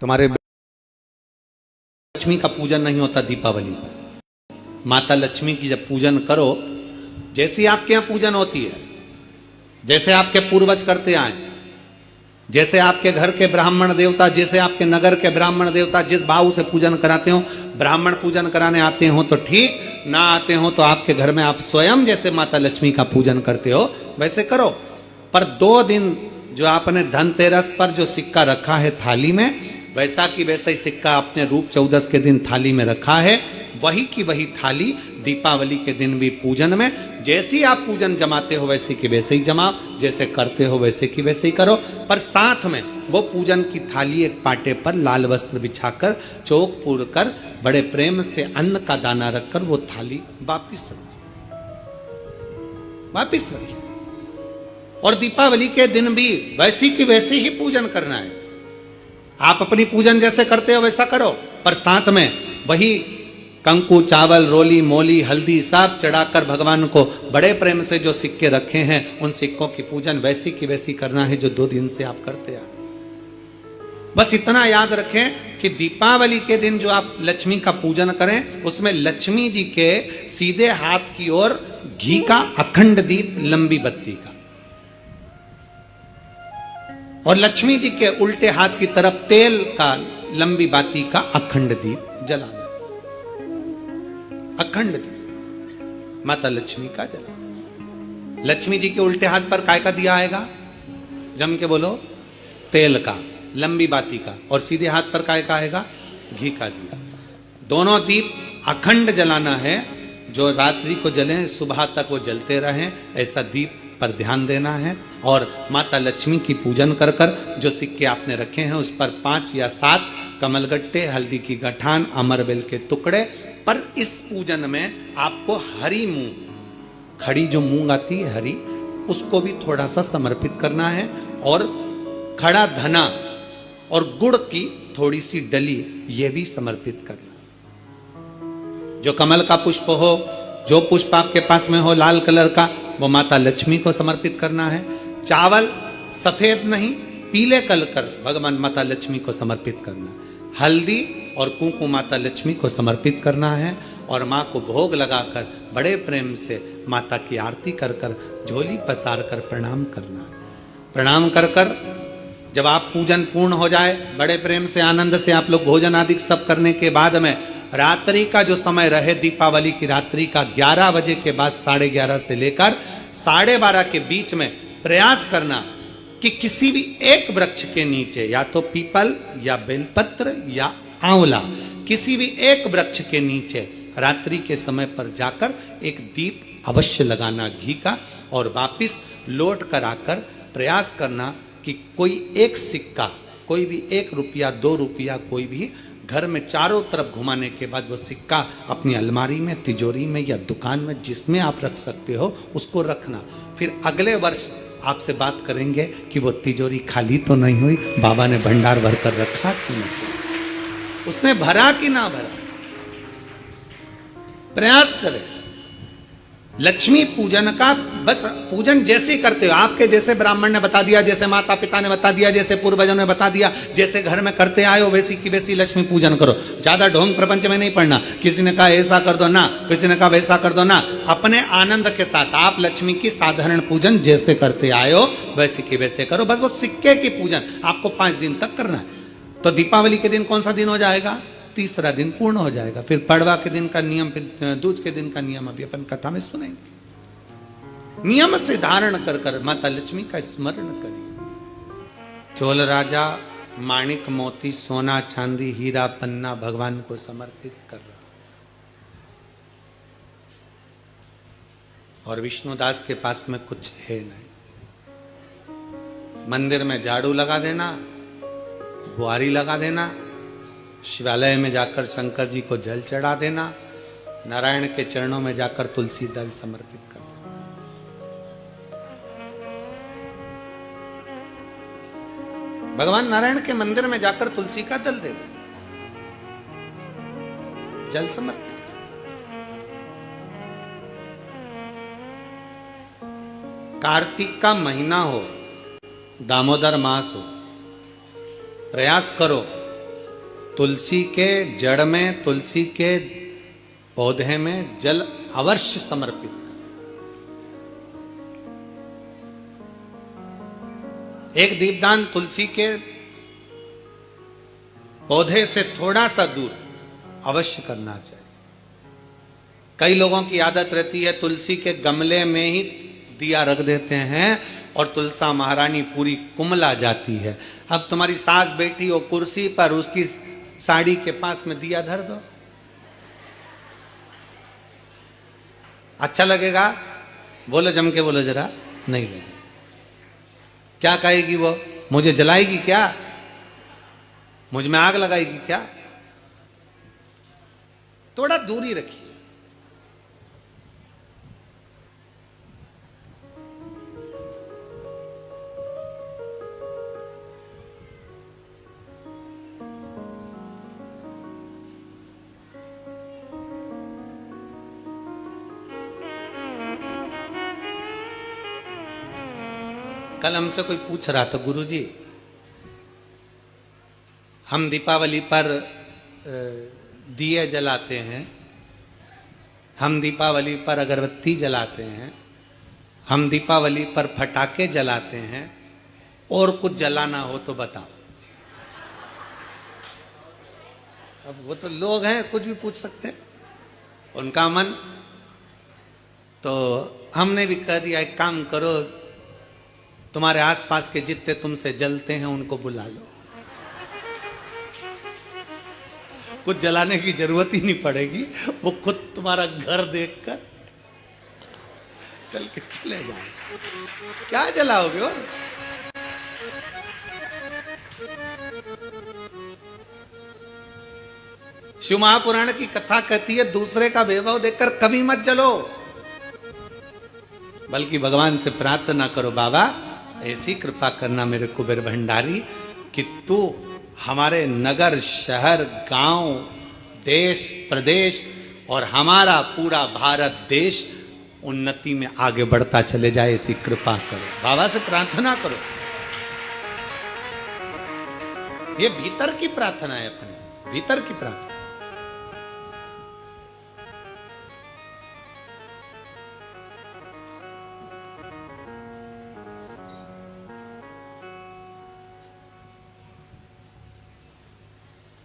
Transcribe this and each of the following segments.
तुम्हारे लक्ष्मी का पूजन नहीं होता दीपावली पर। माता लक्ष्मी की जब पूजन करो, जैसी आपके यहां पूजन होती है, जैसे आपके पूर्वज करते आए, जैसे आपके घर के ब्राह्मण देवता, जैसे आपके नगर के ब्राह्मण देवता जिस भाव से पूजन कराते हो, ब्राह्मण पूजन कराने आते हो तो ठीक, ना आते हो तो आपके घर में आप स्वयं जैसे माता लक्ष्मी का पूजन करते हो वैसे करो। पर 2 दिन जो आपने धनतेरस पर जो सिक्का रखा है थाली में, वैसा की वैसा ही सिक्का आपने रूप 14 के दिन थाली में रखा है, वही की वही थाली दीपावली के दिन भी पूजन में जैसी आप पूजन जमाते हो वैसे की वैसे ही जमाओ, जैसे करते हो वैसे की वैसे ही करो। पर साथ में वो पूजन की थाली एक पाटे पर लाल वस्त्र बिछाकर, चौक पूर कर, बड़े प्रेम से अन्न का दाना रखकर वो थाली वापिस रखिए। और दीपावली के दिन भी वैसी की वैसी ही पूजन करना है। आप अपनी पूजन जैसे करते हो वैसा करो, पर साथ में वही कंकु, चावल, रोली, मोली, हल्दी सब चढ़ाकर भगवान को बड़े प्रेम से जो सिक्के रखे हैं उन सिक्कों की पूजन वैसी की वैसी करना है जो 2 दिन से आप करते आ। बस इतना याद रखें कि दीपावली के दिन जो आप लक्ष्मी का पूजन करें, उसमें लक्ष्मी जी के सीधे हाथ की ओर घी का अखंड दीप, लंबी बत्ती का, और लक्ष्मी जी के उल्टे हाथ की तरफ तेल का लंबी बाती का अखंड दीप जलाना। अखंड दीप माता लक्ष्मी का जला। लक्ष्मी जी के उल्टे हाथ पर काय का दिया आएगा? जम के बोलो, तेल का, लंबी बाती का, और सीधे हाथ पर काय का आएगा? घी का दिया। दोनों दीप अखंड जलाना है, जो रात्रि को जले सुबह तक वो जलते रहें, ऐसा दीप पर ध्यान देना है। और माता लक्ष्मी की पूजन कर कर जो सिक्के आपने रखे हैं उस पर 5 या 7 कमलगट्टे, हल्दी की गठान, अमरबेल के टुकड़े। पर इस पूजन में आपको हरी मूंग, खड़ी जो मूंग आती है हरी, उसको भी थोड़ा सा समर्पित करना है, और खड़ा धना और गुड़ की थोड़ी सी डली ये भी समर्पित करना। जो कमल का पुष्प हो, जो पुष्प आपके पास में हो लाल कलर का, वो माता लक्ष्मी को समर्पित करना है। चावल सफेद नहीं, पीले कलर कर भगवान माता लक्ष्मी को समर्पित करना है। हल्दी और कुंकु माता लक्ष्मी को समर्पित करना है, और माँ को भोग लगाकर बड़े प्रेम से माता की आरती कर कर, झोली पसार कर प्रणाम करना है। प्रणाम कर कर जब आप पूजन पूर्ण हो जाए, बड़े प्रेम से आनंद से आप लोग भोजन आदि सब करने के बाद में रात्रि का जो समय रहे, दीपावली की रात्रि का 11 बजे के बाद 11:30 से लेकर 12:30 के बीच में प्रयास करना कि किसी भी एक वृक्ष के नीचे, या तो पीपल या बेलपत्र या आंवला, किसी भी एक वृक्ष के नीचे रात्रि के समय पर जाकर एक दीप अवश्य लगाना घी का, और वापिस लौट कर आकर प्रयास करना कि कोई एक सिक्का, कोई भी 1 रुपया 2 रुपया, कोई भी घर में चारों तरफ घुमाने के बाद वो सिक्का अपनी अलमारी में, तिजोरी में या दुकान में जिसमें आप रख सकते हो उसको रखना। फिर अगले वर्ष आपसे बात करेंगे कि वो तिजोरी खाली तो नहीं हुई, बाबा ने भंडार भर कर रखा कि नहीं, उसने भरा कि ना भरा। प्रयास करें। लक्ष्मी पूजन का बस पूजन जैसे करते हो, आपके जैसे ब्राह्मण ने बता दिया, जैसे माता पिता ने बता दिया, जैसे पूर्वजों ने बता दिया, जैसे घर में करते आए हो वैसी की वैसी लक्ष्मी पूजन करो। ज्यादा ढोंग प्रपंच में नहीं पड़ना, किसी ने कहा ऐसा कर दो ना, किसी ने कहा वैसा कर दो ना। अपने आनंद के साथ आप लक्ष्मी की साधारण पूजन जैसे करते आए हो वैसी की वैसे करो। बस वो सिक्के की पूजन आपको 5 दिन तक करना है। तो दीपावली के दिन कौन सा दिन हो जाएगा? 3रा दिन पूर्ण हो जाएगा। फिर पड़वा के दिन का नियम, फिर दूज के दिन का नियम अभी अपन कथा में सुनेंगे। नियम से धारण कर कर माता लक्ष्मी का स्मरण करिए। चोल राजा माणिक मोती सोना चांदी हीरा पन्ना भगवान को समर्पित कर रहा, और विष्णुदास के पास में कुछ है नहीं। मंदिर में झाड़ू लगा देना, बुआरी लगा देना, शिवालय में जाकर शंकर जी को जल चढ़ा देना, नारायण के चरणों में जाकर तुलसी दल समर्पित कर देना। भगवान नारायण के मंदिर में जाकर तुलसी का दल दे देना, जल समर्पित। कार्तिक का महीना हो, दामोदर मास हो, प्रयास करो तुलसी के जड़ में, तुलसी के पौधे में जल अवश्य समर्पित करें। एक दीपदान तुलसी के पौधे से थोड़ा सा दूर अवश्य करना चाहिए। कई लोगों की आदत रहती है तुलसी के गमले में ही दिया रख देते हैं और तुलसा महारानी पूरी कुमला जाती है। अब तुम्हारी सास बैठी हो कुर्सी पर, उसकी साड़ी के पास में दिया धर दो, अच्छा लगेगा? बोलो, जम के बोलो जरा। नहीं लगेगा। क्या कहेगी वो? मुझे जलाएगी क्या? मुझ में आग लगाएगी क्या? थोड़ा दूरी रखिए। कल हमसे कोई पूछ रहा था, गुरुजी हम दीपावली पर दिए जलाते हैं, हम दीपावली पर अगरबत्ती जलाते हैं, हम दीपावली पर फटाके जलाते हैं, और कुछ जलाना हो तो बताओ। अब वो तो लोग हैं, कुछ भी पूछ सकते हैं, उनका मन। तो हमने भी कह दिया, एक काम करो, तुम्हारे आसपास के जितने तुमसे जलते हैं उनको बुला लो, कुछ जलाने की जरूरत ही नहीं पड़ेगी, वो खुद तुम्हारा घर देखकर चल के चले जाए। क्या जलाओगे? और शिव महापुराण की कथा कहती है, दूसरे का वैभव देखकर कभी मत जलो, बल्कि भगवान से प्रार्थना करो, बाबा ऐसी कृपा करना मेरे कुबेर भंडारी कि तू हमारे नगर, शहर, गांव, देश, प्रदेश और हमारा पूरा भारत देश उन्नति में आगे बढ़ता चले जाए, ऐसी कृपा करो। बाबा से प्रार्थना करो। ये भीतर की प्रार्थना है, अपने भीतर की प्रार्थना।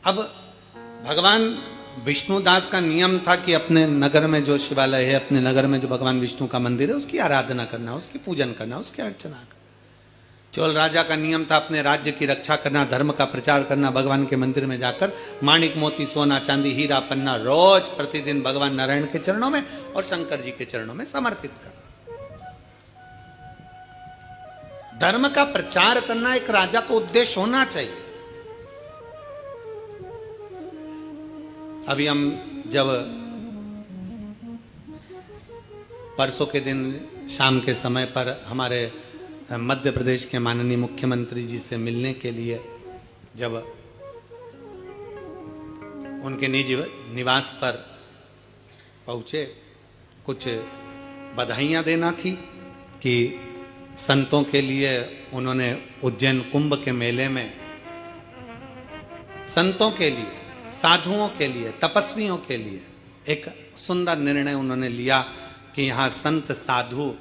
अब भगवान विष्णुदास का नियम था कि अपने नगर में जो शिवालय है, अपने नगर में जो भगवान विष्णु का मंदिर है, उसकी आराधना करना, उसकी पूजन करना, उसकी अर्चना करना। चोल राजा का नियम था अपने राज्य की रक्षा करना, धर्म का प्रचार करना, भगवान के मंदिर में जाकर माणिक मोती सोना चांदी हीरा पन्ना रोज प्रतिदिन भगवान नारायण के चरणों में और शंकर जी के चरणों में समर्पित करना। धर्म का प्रचार करना एक राजा का उद्देश्य होना चाहिए। अभी हम जब परसों के दिन शाम के समय पर हमारे मध्य प्रदेश के माननीय मुख्यमंत्री जी से मिलने के लिए जब उनके निज निवास पर पहुंचे, कुछ बधाइयां देना थी कि संतों के लिए उन्होंने उज्जैन कुंभ के मेले में संतों के लिए, साधुओं के लिए, तपस्वियों के लिए एक सुंदर निर्णय उन्होंने लिया कि यहाँ संत साधु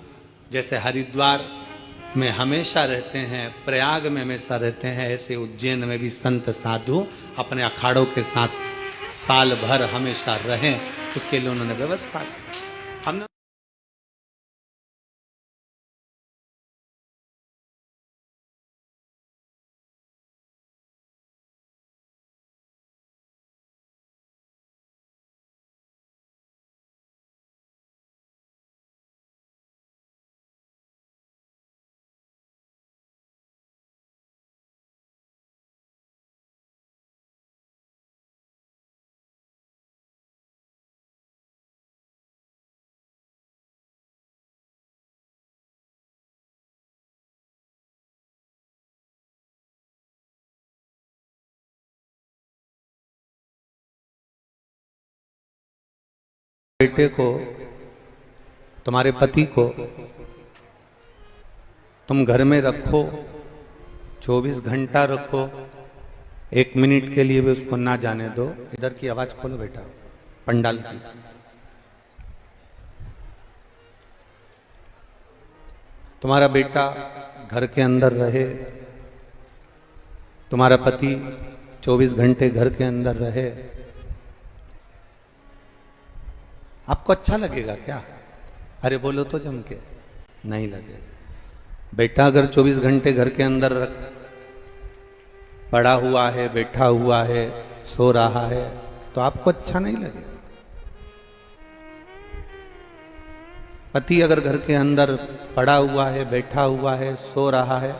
जैसे हरिद्वार में हमेशा रहते हैं, प्रयाग में हमेशा रहते हैं, ऐसे उज्जैन में भी संत साधु अपने अखाड़ों के साथ साल भर हमेशा रहें, उसके लिए उन्होंने व्यवस्था की। हमने बेटे को, तुम्हारे पति को तुम घर में रखो, 24 घंटा रखो, 1 मिनट के लिए भी उसको ना जाने दो। इधर की आवाज खोलो बेटा, पंडाल की। तुम्हारा बेटा घर के अंदर रहे, तुम्हारा पति 24 घंटे घर के अंदर रहे, आपको अच्छा लगेगा क्या? अरे बोलो तो जम के, नहीं लगेगा। बेटा अगर 24 घंटे घर के अंदर पड़ा हुआ है, बैठा हुआ है, सो रहा है, तो आपको अच्छा नहीं लगेगा। पति अगर घर के अंदर पड़ा हुआ है, बैठा हुआ है, सो रहा है,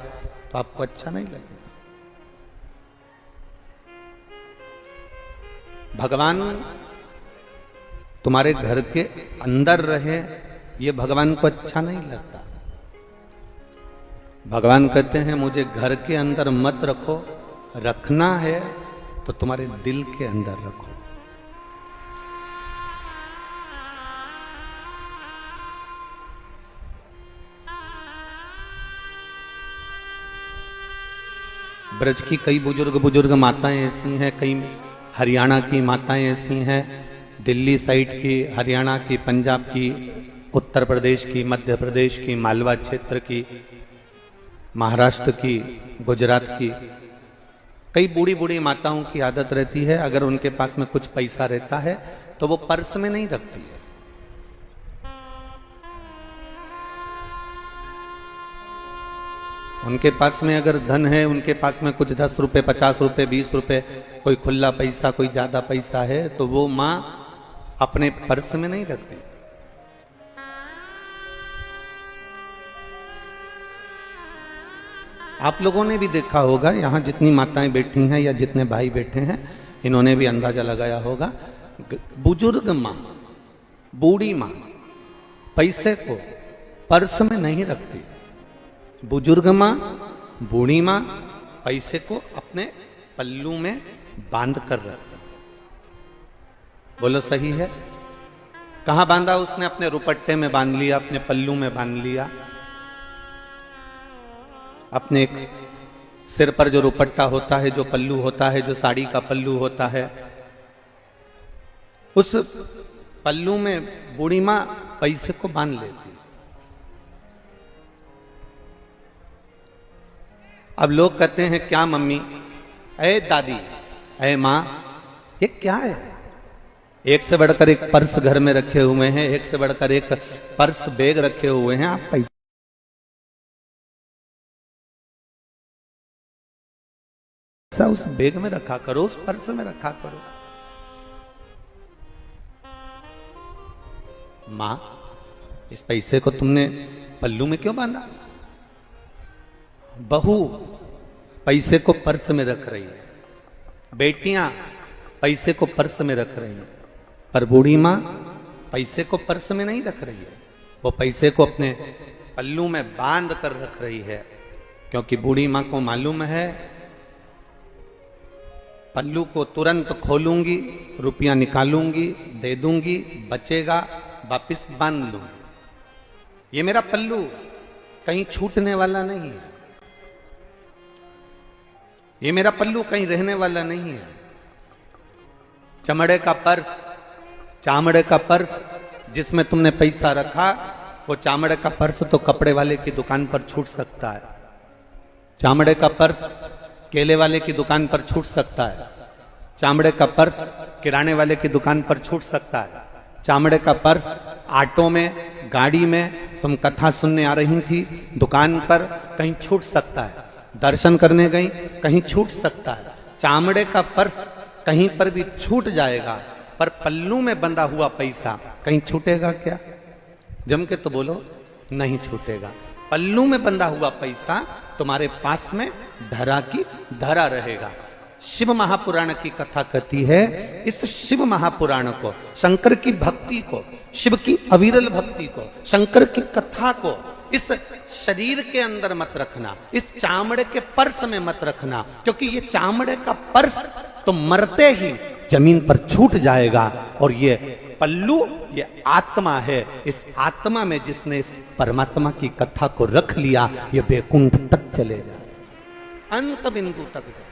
तो आपको अच्छा नहीं लगेगा। भगवान तुम्हारे घर के अंदर रहे, ये भगवान को अच्छा नहीं लगता। भगवान कहते हैं मुझे घर के अंदर मत रखो, रखना है तो तुम्हारे दिल के अंदर रखो। ब्रज की कई बुजुर्ग माताएं ऐसी हैं, कई हरियाणा की माताएं ऐसी हैं, दिल्ली साइड की, हरियाणा की, पंजाब की, उत्तर प्रदेश की, मध्य प्रदेश की, मालवा क्षेत्र की, महाराष्ट्र की, गुजरात की, कई बूढ़ी बूढ़ी माताओं की आदत रहती है, अगर उनके पास में कुछ पैसा रहता है तो वो पर्स में नहीं रखती है। उनके पास में अगर धन है, उनके पास में कुछ 10 रुपए, 50 रुपए, 20 रुपए, कोई खुला पैसा, कोई ज्यादा पैसा है, तो वो माँ अपने पर्स में नहीं रखती। आप लोगों ने भी देखा होगा, यहां जितनी माताएं बैठी हैं या जितने भाई बैठे हैं, इन्होंने भी अंदाजा लगाया होगा, बुजुर्ग माँ, बूढ़ी माँ पैसे को पर्स में नहीं रखती। बुजुर्ग माँ, बूढ़ी माँ पैसे को अपने पल्लू में बांध कर रखती। बोलो सही है? कहां बांधा उसने? अपने रुपट्टे में बांध लिया, अपने पल्लू में बांध लिया। अपने एक सिर पर जो रुपट्टा होता है, जो पल्लू होता है, जो साड़ी का पल्लू होता है, उस पल्लू में बूढ़ी माँ पैसे को बांध लेती। अब लोग कहते हैं क्या मम्मी, अरे दादी, अरे माँ, ये क्या है? एक से बढ़कर एक पर्स घर में रखे हुए हैं, एक से बढ़कर एक पर्स बैग रखे हुए हैं, आप पैसा उस बैग में रखा करो, उस पर्स में रखा करो। माँ, इस पैसे को तुमने पल्लू में क्यों बांधा? बहू पैसे को पर्स में रख रही है, बेटियां पैसे को पर्स में रख रही हैं, पर बूढ़ी माँ पैसे को पर्स में नहीं रख रही है, वो पैसे को अपने पल्लू में बांध कर रख रही है। क्योंकि बूढ़ी माँ को मालूम है पल्लू को तुरंत खोलूंगी, रुपया निकालूंगी, दे दूंगी, बचेगा, वापिस बांध लूंगी। ये मेरा पल्लू कहीं छूटने वाला नहीं है, ये मेरा पल्लू कहीं रहने वाला नहीं है। चमड़े का पर्स, चामड़े का पर्स जिसमें तुमने पैसा रखा, वो चामड़े का पर्स तो कपड़े वाले की दुकान पर छूट सकता है, चामड़े का पर्स केले वाले की दुकान पर छूट सकता है, चामड़े का पर्स किराने वाले की दुकान पर छूट सकता है, चामड़े का पर्स ऑटो में, गाड़ी में तुम कथा सुनने आ रही थी, दुकान पर कहीं छूट सकता है, दर्शन करने गई कहीं छूट सकता है। चामड़े का पर्स कहीं पर भी छूट जाएगा, पर पल्लू में बंधा हुआ पैसा कहीं छूटेगा क्या? जम के तो बोलो, नहीं छूटेगा। पल्लू में बंधा हुआ पैसा तुम्हारे पास में धरा की धरा रहेगा। शिव महापुराण की कथा कहती है, इस शिव महापुराण को, शंकर की भक्ति को, शिव की अविरल भक्ति को, शंकर की कथा को इस शरीर के अंदर मत रखना, इस चामड़े के पर्स में मत रखना, क्योंकि ये चामड़े का पर्स तो मरते ही जमीन पर छूट जाएगा। और ये पल्लू, ये आत्मा है, इस आत्मा में जिसने इस परमात्मा की कथा को रख लिया, ये वैकुंठ तक चले जाए, अंत बिंदु तक जाए।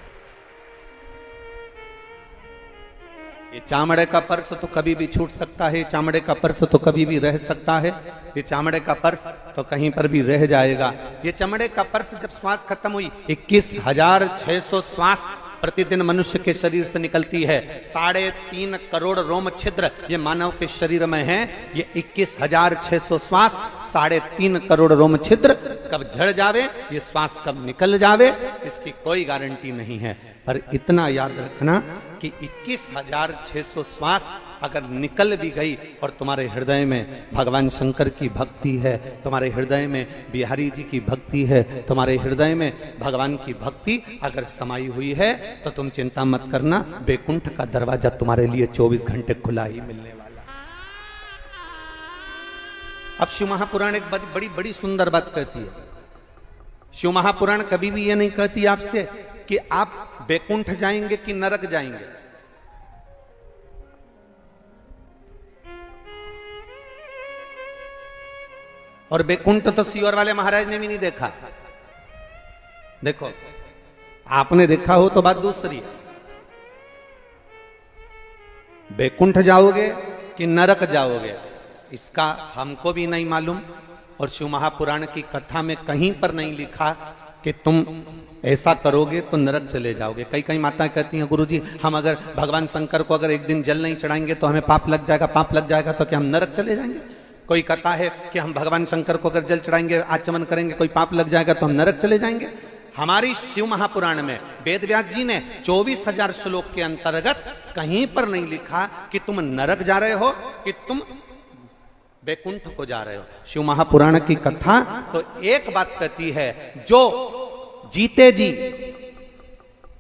ये चामड़े का पर्स तो कभी भी छूट सकता है, चामड़े का पर्स तो कभी भी रह सकता है, ये चामड़े का पर्स तो कहीं पर भी रह जाएगा। ये चमड़े का पर्स जब श्वास खत्म हुई, 21,600 श्वास प्रतिदिन मनुष्य के शरीर से निकलती है। 3.5 करोड़ रोम छिद्र ये मानव के शरीर में है। ये 21,600 श्वास, 3.5 करोड़ रोम छिद्र कब झड़ जावे, ये श्वास कब निकल जावे, इसकी कोई गारंटी नहीं है। पर इतना याद रखना कि 21,600 श्वास अगर निकल भी गई और तुम्हारे हृदय में भगवान शंकर की भक्ति है, तुम्हारे हृदय में बिहारी जी की भक्ति है, तुम्हारे हृदय में भगवान की भक्ति अगर समाई हुई है, तो तुम चिंता मत करना, बैकुंठ का दरवाजा तुम्हारे लिए 24 घंटे खुला ही मिलने वाला। अब शिव महापुराण एक बड़ी बड़ी सुंदर बात कहती है। शिव महापुराण कभी भी ये नहीं कहती आपसे कि आप बैकुंठ जाएंगे कि नरक जाएंगे। और बैकुंठ तो सीहोर वाले महाराज ने भी नहीं देखा। देखो, आपने देखा हो तो बात दूसरी है। बैकुंठ जाओगे कि नरक जाओगे, इसका हमको भी नहीं मालूम। और शिव महापुराण की कथा में कहीं पर नहीं लिखा कि तुम ऐसा करोगे तो नरक चले जाओगे। कई कई माताएं कहती हैं, गुरुजी हम अगर भगवान शंकर को अगर एक दिन जल नहीं चढ़ाएंगे तो हमें पाप लग जाएगा, पाप लग जाएगा तो क्या हम नरक चले जाएंगे। कोई कहता है कि हम भगवान शंकर को अगर जल चढ़ाएंगे, आचमन करेंगे, कोई पाप लग जाएगा तो हम नरक चले जाएंगे। हमारी शिव महापुराण में वेद व्यास जी ने 24,000 श्लोक के अंतर्गत कहीं पर नहीं लिखा कि तुम नरक जा रहे हो कि तुम बैकुंठ को जा रहे हो। शिव महापुराण की कथा तो एक बात कहती है, जो जीते जी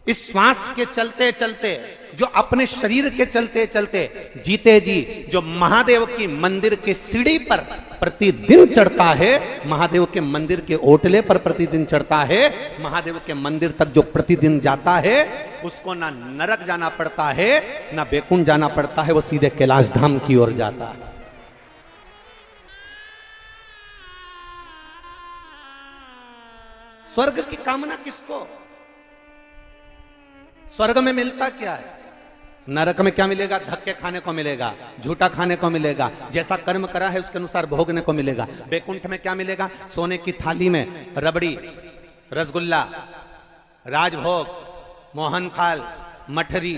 इस श्वास के चलते चलते, जो अपने शरीर के चलते चलते जीते जी जो महादेव की मंदिर के सीढ़ी पर प्रतिदिन चढ़ता है, महादेव के मंदिर के ओटले पर प्रतिदिन चढ़ता है, महादेव के मंदिर तक जो प्रतिदिन जाता है, उसको ना नरक जाना पड़ता है ना बैकुंठ जाना पड़ता है, वो सीधे कैलाश धाम की ओर जाता है। स्वर्ग की कामना किसको? स्वर्ग में मिलता क्या है? नरक में क्या मिलेगा? धक्के खाने को मिलेगा, झूठा खाने को मिलेगा, जैसा कर्म करा है उसके अनुसार भोगने को मिलेगा। बैकुंठ में क्या मिलेगा? सोने की थाली में रबड़ी, रसगुल्ला, राजभोग, मोहनथाल, मठरी,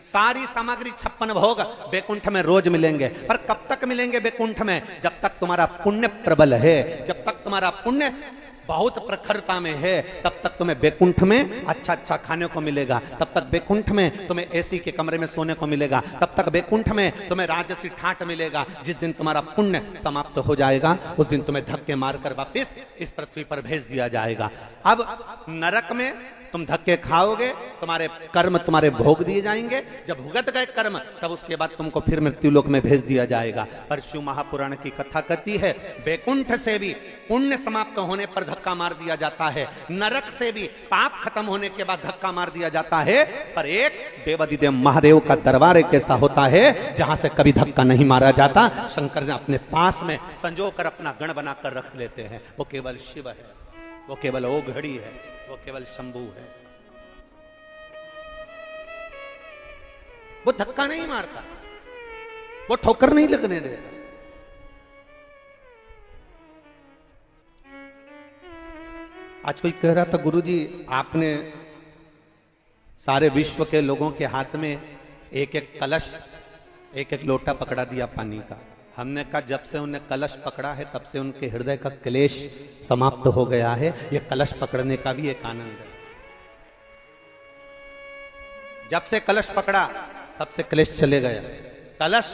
सारी सामग्री 56 भोग बैकुंठ में रोज मिलेंगे। पर कब तक मिलेंगे बैकुंठ में? जब तक तुम्हारा पुण्य प्रबल है, जब तक तुम्हारा पुण्य बहुत प्रखरता में है, तब तक तुम्हें बैकुंठ में अच्छा अच्छा खाने को मिलेगा, तब तक बैकुंठ में तुम्हें एसी के कमरे में सोने को मिलेगा, तब तक बैकुंठ में तुम्हें राजसी ठाट मिलेगा। जिस दिन तुम्हारा पुण्य समाप्त हो जाएगा, उस दिन तुम्हें धक्के मारकर वापस इस पृथ्वी पर भेज दिया जाएगा। अब नरक में तुम धक्के खाओगे, तुम्हारे कर्म तुम्हारे भोग दिए जाएंगे। जब भुगत गए कर्म, तब उसके बाद तुमको फिर मृत्यु लोक में भेज दिया जाएगा। पर शिव महापुराण की कथा कहती है, बैकुंठ से भी पुण्य समाप्त होने पर धक्का मार दिया जाता है, नरक से भी पाप खत्म होने के बाद धक्का मार दिया जाता है। पर एक देवाधिदेव महादेव का दरबार एक ऐसा होता है जहां से कभी धक्का नहीं मारा जाता। शंकर ने अपने पास में संजो कर अपना गण बनाकर रख लेते हैं। वो केवल शिव है, वो केवल ओघड़ी है, वो केवल शंभू है। वो धक्का नहीं मारता, वो ठोकर नहीं लगने देता। आज कोई कह रहा था, गुरुजी आपने सारे विश्व के लोगों के हाथ में एक एक कलश, एक एक लोटा पकड़ा दिया पानी का। हमने कहा जब से उन्हें कलश पकड़ा है तब से उनके हृदय का क्लेश समाप्त हो गया है। ये कलश पकड़ने का भी एक आनंद है। जब से कलश पकड़ा तब से क्लेश चले गया। कलश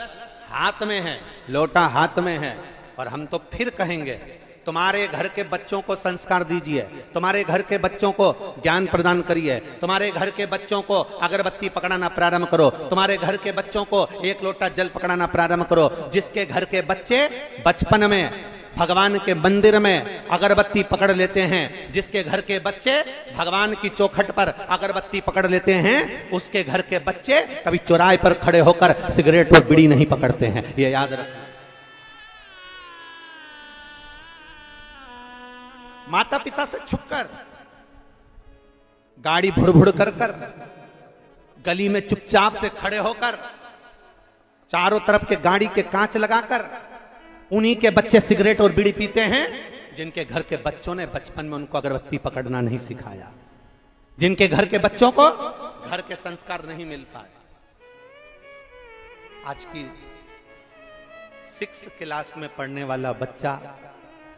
हाथ में है, लोटा हाथ में है। और हम तो फिर कहेंगे, तुम्हारे घर के बच्चों को संस्कार दीजिए, तुम्हारे घर के बच्चों को ज्ञान प्रदान करिए, तुम्हारे घर के बच्चों को अगरबत्ती पकड़ाना प्रारंभ करो, तुम्हारे घर के बच्चों को एक लोटा जल पकड़ाना प्रारंभ करो। जिसके घर के बच्चे बचपन में भगवान के मंदिर में अगरबत्ती पकड़ लेते हैं, जिसके घर के बच्चे भगवान की चौखट पर अगरबत्ती पकड़ लेते हैं, उसके घर के बच्चे कभी चौराहे पर खड़े होकर सिगरेट और बीड़ी नहीं पकड़ते हैं। ये याद रखना। माता पिता से छुपकर, गाड़ी भुड़ भुड़ कर कर, गली में चुपचाप से खड़े होकर चारों तरफ के गाड़ी के कांच लगाकर उन्हीं के बच्चे सिगरेट और बीड़ी पीते हैं जिनके घर के बच्चों ने बचपन में उनको अगरबत्ती पकड़ना नहीं सिखाया, जिनके घर के बच्चों को घर के संस्कार नहीं मिल पाए। आज की 6th क्लास में पढ़ने वाला बच्चा,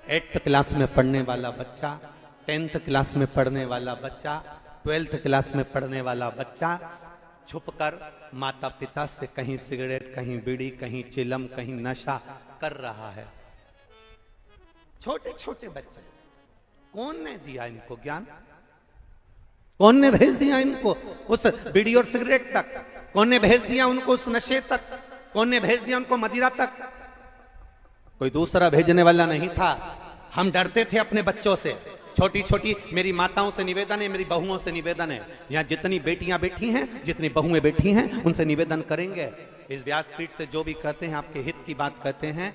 8th क्लास में पढ़ने वाला बच्चा, 10th क्लास में पढ़ने वाला बच्चा, 12th क्लास में पढ़ने वाला बच्चा छुपकर माता पिता से कहीं सिगरेट, कहीं बीड़ी, कहीं चिलम, कहीं नशा कर रहा है। छोटे छोटे बच्चे, कौन ने दिया इनको ज्ञान? कौन ने भेज दिया इनको उस बीड़ी और सिगरेट तक? कौन ने भेज दिया उनको उस नशे तक? कौन ने भेज दिया उनको मदिरा तक? कोई दूसरा भेजने वाला नहीं था। हम डरते थे अपने बच्चों से। छोटी छोटी मेरी माताओं से निवेदन है, मेरी बहुओं से निवेदन है, यहाँ जितनी बेटियां बैठी हैं, जितनी बहुएं बैठी हैं, उनसे निवेदन करेंगे, इस व्यासपीठ से जो भी कहते हैं आपके हित की बात कहते हैं।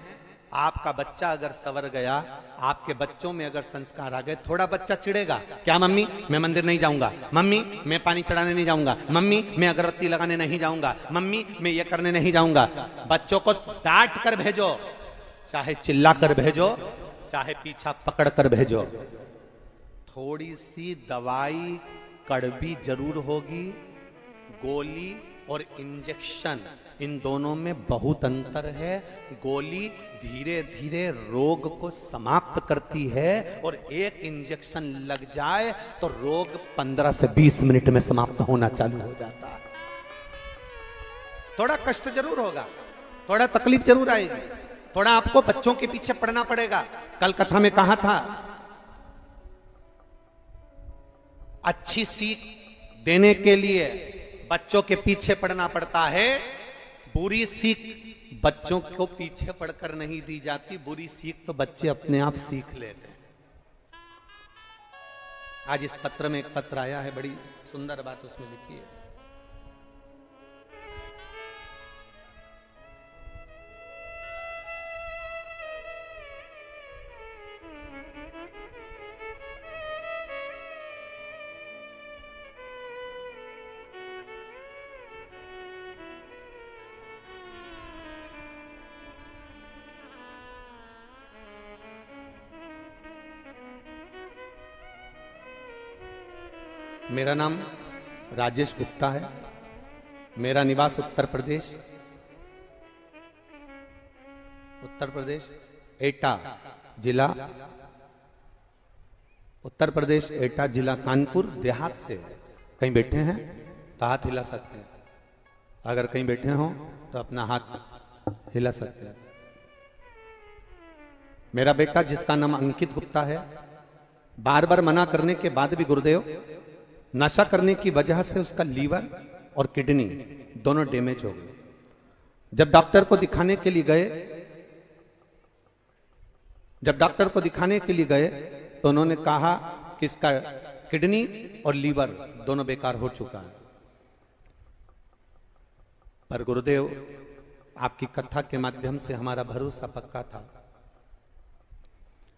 आपका बच्चा अगर सवर गया, आपके बच्चों में अगर संस्कार आ गए, थोड़ा बच्चा चिढ़ेगा, क्या मम्मी मैं मंदिर नहीं जाऊंगा, मम्मी मैं पानी चढ़ाने नहीं जाऊंगा, मम्मी मैं अगरबत्ती लगाने नहीं जाऊंगा, मम्मी मैं ये करने नहीं जाऊंगा। बच्चों को डांट कर भेजो, चाहे चिल्ला कर भेजो, चाहे पीछा पकड़ कर भेजो। थोड़ी सी दवाई कड़वी जरूर होगी, गोली और इंजेक्शन इन दोनों में बहुत अंतर है। गोली धीरे धीरे रोग को समाप्त करती है और एक इंजेक्शन लग जाए तो रोग 15 से 20 मिनट में समाप्त होना चालू हो जाता है। थोड़ा कष्ट जरूर होगा, थोड़ा तकलीफ जरूर आएगी, थोड़ा आपको बच्चों के पीछे पड़ना पड़ेगा। कल कथा में कहा था, अच्छी सीख देने के लिए बच्चों के पीछे पड़ना पड़ता है, बुरी सीख बच्चों को पीछे पड़कर नहीं दी जाती, बुरी सीख तो बच्चे अपने आप सीख लेते हैं। आज इस पत्र में एक पत्र आया है, बड़ी सुंदर बात उसमें लिखी है। मेरा नाम राजेश गुप्ता है, मेरा निवास उत्तर प्रदेश एटा जिला कानपुर देहात से है। कहीं बैठे हैं तो हाथ हिला सकते हैं, अगर कहीं बैठे हो तो अपना हाथ हिला सकते हैं। मेरा बेटा जिसका नाम अंकित गुप्ता है, बार बार मना करने के बाद भी गुरुदेव नशा करने की वजह से उसका लीवर और किडनी दोनों डैमेज हो गए। जब डॉक्टर को दिखाने के लिए गए तो उन्होंने कहा कि इसका किडनी और लीवर दोनों बेकार हो चुका है। पर गुरुदेव आपकी कथा के माध्यम से हमारा भरोसा पक्का था।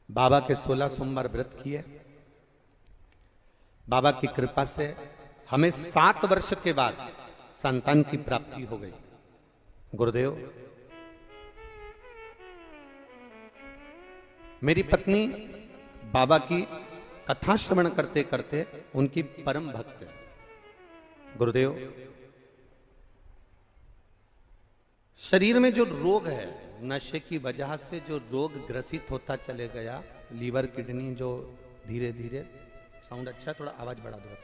बाबा के 16 सोमवार व्रत किए, बाबा की कृपा से हमें 7 वर्ष के बाद संतान की प्राप्ति हो गई। गुरुदेव, मेरी पत्नी बाबा की कथा श्रवण करते करते उनकी परम भक्त है। गुरुदेव, शरीर में जो रोग है, नशे की वजह से जो रोग ग्रसित होता चले गया, लीवर किडनी जो धीरे धीरे, साउंड अच्छा, थोड़ा आवाज बढ़ा दो,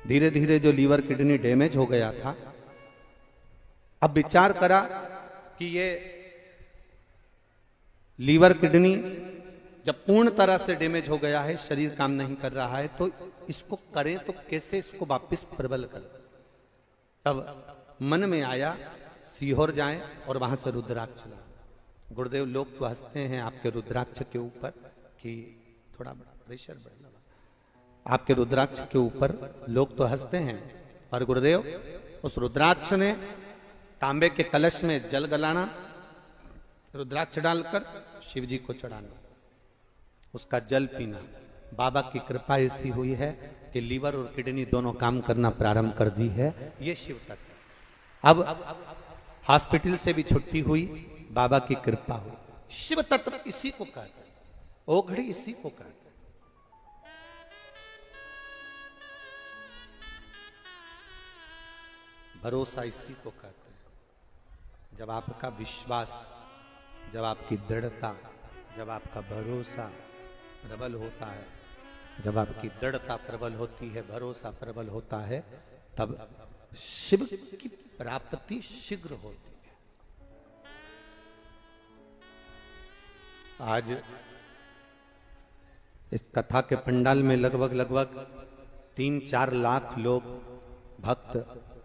धीरे धीरे जो लीवर किडनी डैमेज हो गया था, अब विचार करा कि ये लीवर किडनी जब पूर्ण तरह से डैमेज हो गया है, शरीर काम नहीं कर रहा है, तो इसको करें तो कैसे इसको वापस प्रबल करें। तब मन में आया सीहोर जाएं और वहां से रुद्राक्ष लाएं। गुरुदेव, लोग तो हंसते हैं आपके रुद्राक्ष के ऊपर कि थोड़ा प्रेशर बढ़ लगा, आपके रुद्राक्ष के ऊपर लोग तो हंसते हैं, पर गुरुदेव उस रुद्राक्ष ने तांबे के कलश में जल गलाना, रुद्राक्ष डालकर शिव जी को चढ़ाना, उसका जल पीना। बाबा की कृपा ऐसी हुई है कि लीवर और किडनी दोनों काम करना प्रारंभ कर दी है। ये शिव तत्व है। अब हॉस्पिटल से भी छुट्टी हुई, बाबा की कृपा हुई। शिव तत्व इसी को कहते हैं, ओघड़ी इसी को कहते हैं। भरोसा इसी को कहते हैं। जब आपका विश्वास, जब आपकी दृढ़ता, जब आपका भरोसा प्रबल होता है, जब आपकी दृढ़ता प्रबल होती है, भरोसा प्रबल होता है, तब शिव की प्राप्ति शीघ्र होती है। आज इस कथा के पंडाल में लगभग 3-4 लाख लोग भक्त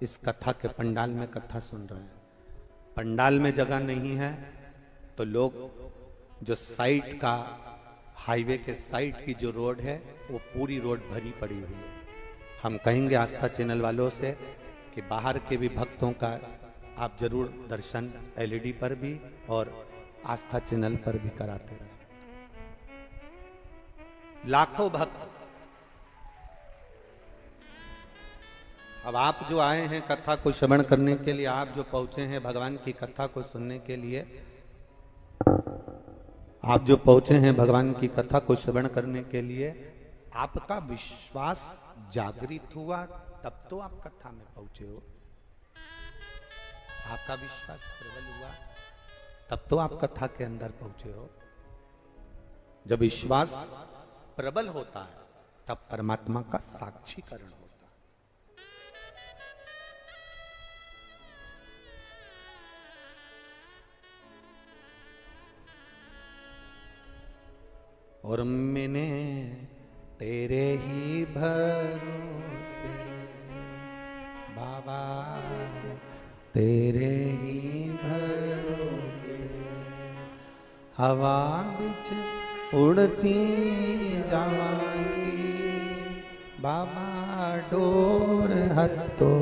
इस कथा के पंडाल में कथा सुन रहे हैं। पंडाल में जगह नहीं है तो लोग जो साइड का, हाईवे के साइड की जो रोड है वो पूरी रोड भरी पड़ी हुई है। हम कहेंगे आस्था चैनल वालों से कि बाहर के भी भक्तों का आप जरूर दर्शन एलईडी पर भी और आस्था चैनल पर भी कराते रहे। लाखों भक्त। अब आप जो आए हैं कथा को श्रवण करने के लिए, आप जो पहुंचे हैं भगवान की कथा को सुनने के लिए, आप जो पहुंचे हैं भगवान की कथा को श्रवण करने के लिए, आपका विश्वास जागृत हुआ तब तो आप कथा में पहुंचे हो। आपका विश्वास प्रबल हुआ तब तो आप कथा के अंदर पहुंचे हो। जब विश्वास प्रबल होता है तब परमात्मा का साक्षीकरण होता है। और मैंने तेरे ही भरोसे बाबा, तेरे ही भरोसे हवा बिच उड़ती जावांगी बाबा, डोर हथो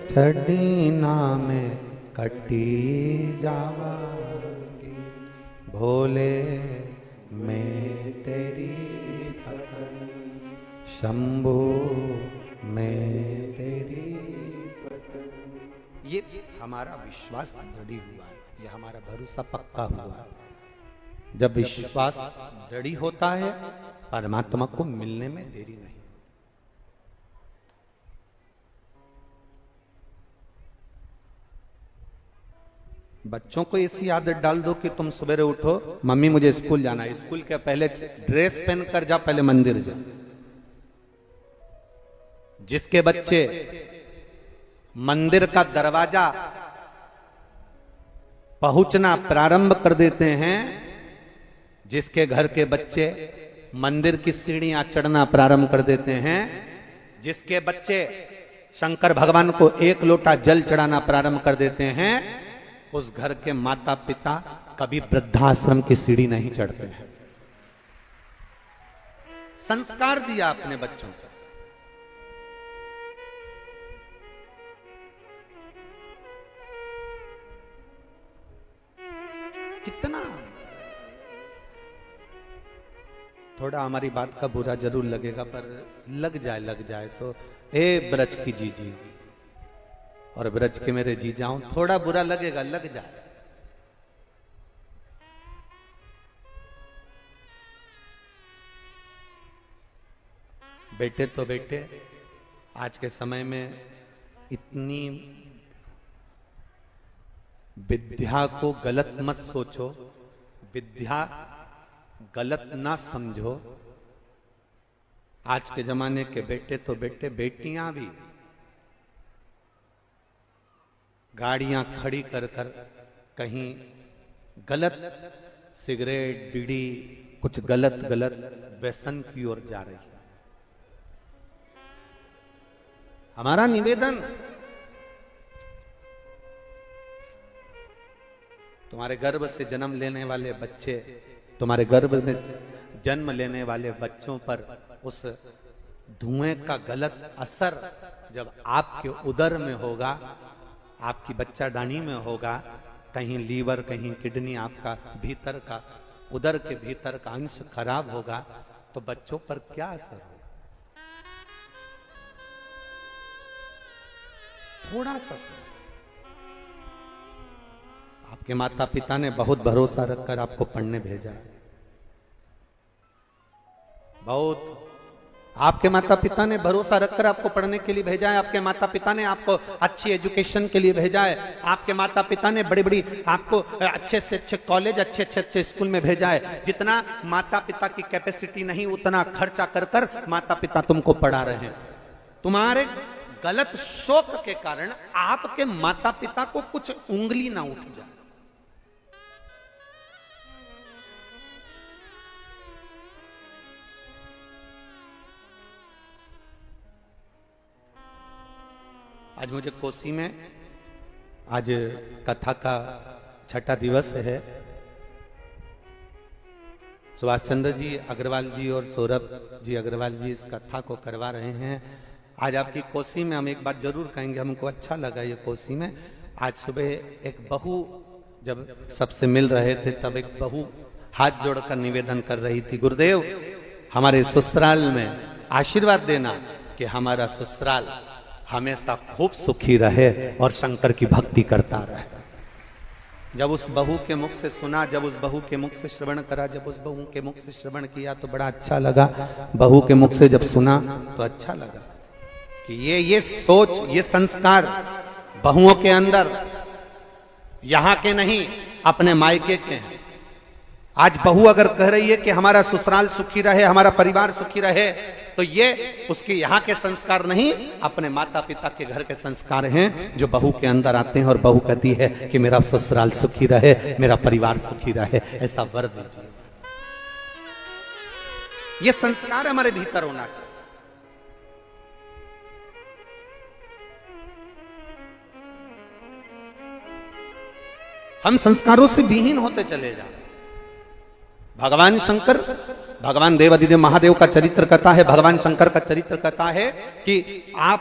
छड़ी ना में कटी जावांगी। भोले मैं तेरी पकड़, शंभो मैं तेरी पकड़। ये हमारा विश्वास दृढ़ हुआ है, ये हमारा भरोसा पक्का हुआ है। जब विश्वास दृढ़ होता है परमात्मा को मिलने में देरी नहीं। बच्चों को ऐसी आदत डाल दो कि तुम सवेरे उठो, मम्मी मुझे स्कूल जाना है, स्कूल के पहले ड्रेस पहन कर जा, पहले मंदिर जा। जिसके बच्चे मंदिर का दरवाजा पहुंचना प्रारंभ कर देते हैं, जिसके घर के बच्चे मंदिर की सीढ़ियां चढ़ना प्रारंभ कर देते हैं, जिसके बच्चे शंकर भगवान को 1 लोटा जल चढ़ाना प्रारंभ कर देते हैं, उस घर के माता पिता कभी वृद्धाश्रम की सीढ़ी नहीं चढ़ते हैं। संस्कार दिया अपने बच्चों को। कितना थोड़ा हमारी बात का बुरा जरूर लगेगा, पर लग जाए तो ए ब्रज की जीजी और ब्रज के मेरे जी जाऊं, थोड़ा बुरा लगेगा, लग जाए। बेटे तो बेटे, आज के समय में इतनी विद्या को गलत मत सोचो, विद्या गलत ना समझो। आज के जमाने के बेटे तो बेटे, बेटियां भी गाड़ियां खड़ी कर कर कहीं गलत सिगरेट बीड़ी कुछ गलत व्यसन की ओर जा रही है। हमारा निवेदन, तुम्हारे गर्भ से जन्म लेने वाले बच्चे, तुम्हारे गर्भ में जन्म लेने वाले बच्चों पर उस धुएं का गलत असर जब आपके उदर में होगा, आपकी बच्चादानी में होगा, कहीं लीवर कहीं किडनी, आपका भीतर का उदर के भीतर का अंश खराब होगा, तो बच्चों पर क्या असर होगा? थोड़ा सा आपके माता पिता ने बहुत भरोसा रखकर आपको पढ़ने भेजा है, बहुत। आपके माता पिता ने भरोसा रखकर आपको पढ़ने के लिए भेजा है, आपके माता पिता ने आपको अच्छी एजुकेशन के लिए भेजा है, आपके माता पिता ने बड़ी बड़ी आपको अच्छे से अच्छे कॉलेज, अच्छे स्कूल में भेजा है। जितना माता पिता की कैपेसिटी नहीं उतना खर्चा कर कर माता पिता तुमको पढ़ा रहे हैं। तुम्हारे गलत शौक के कारण आपके माता पिता को कुछ उंगली ना उठ जाए। आज मुझे कोसी में आज कथा का छठा दिवस है। सुभाष चंद्र जी अग्रवाल जी और सौरभ जी अग्रवाल जी इस कथा को करवा रहे हैं। आज आपकी कोसी में हम एक बात जरूर कहेंगे, हमको अच्छा लगा ये कोसी में। आज सुबह एक बहू जब सबसे मिल रहे थे तब एक बहू हाथ जोड़कर निवेदन कर रही थी, गुरुदेव हमारे ससुराल में आशीर्वाद देना कि हमारा ससुराल हमेशा खूब सुखी रहे और शंकर की भक्ति करता रहे। जब उस बहू के मुख से सुना, जब उस बहू के मुख से श्रवण करा, जब उस बहू के मुख से श्रवण किया तो बड़ा अच्छा लगा। बहू के मुख से जब सुना तो अच्छा लगा कि ये सोच, ये संस्कार बहुओं के अंदर यहां के नहीं अपने मायके के हैं। आज बहू अगर कह रही है कि हमारा ससुराल सुखी रहे, हमारा परिवार सुखी रहे, तो ये उसके यहाँ के संस्कार नहीं, अपने माता पिता के घर के संस्कार हैं जो बहू के अंदर आते हैं। और बहू कहती है कि मेरा ससुराल सुखी रहे, मेरा परिवार सुखी रहे, ऐसा वर दीजिए। ये संस्कार हमारे भीतर होना चाहिए। हम संस्कारों से विहीन होते चले जाए। भगवान शंकर, भगवान देवादिदेव महादेव का चरित्र कथा है, भगवान शंकर का चरित्र कथा है कि आप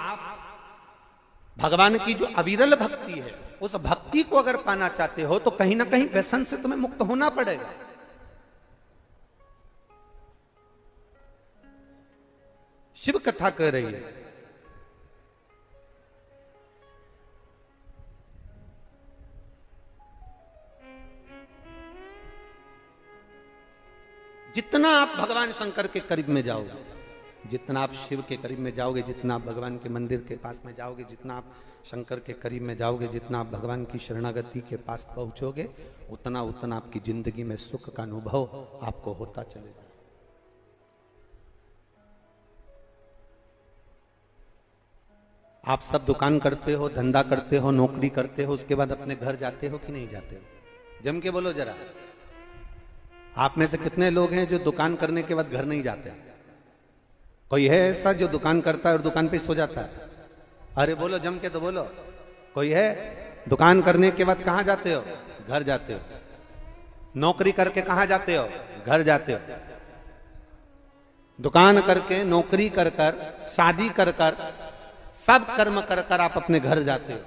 भगवान की जो अविरल भक्ति है उस भक्ति को अगर पाना चाहते हो तो कहीं ना कहीं व्यसन से तुम्हें मुक्त होना पड़ेगा। शिव कथा कह रही है, जितना आप भगवान शंकर के करीब में जाओगे, जितना आप शिव के करीब में जाओगे, जितना आप भगवान के मंदिर के पास में जाओगे, जितना आप शंकर के करीब में जाओगे, जितना आप भगवान की शरणागति के पास पहुंचोगे, उतना उतना आपकी जिंदगी में सुख का अनुभव आपको होता चलेगा। आप सब दुकान करते हो, धंधा करते हो, नौकरी करते हो, उसके बाद अपने घर जाते हो कि नहीं जाते हो? जम के बोलो जरा। आप में से कितने लोग हैं जो दुकान करने के बाद घर नहीं जाते? कोई है ऐसा जो दुकान करता है और दुकान पे सो जाता है? अरे बोलो, जम के तो बोलो। कोई है? दुकान करने के बाद कहां जाते हो? घर जाते हो। नौकरी करके कहां जाते हो? घर जाते हो। दुकान करके, नौकरी कर कर, शादी कर कर, सब कर्म कर कर आप अपने घर जाते हो।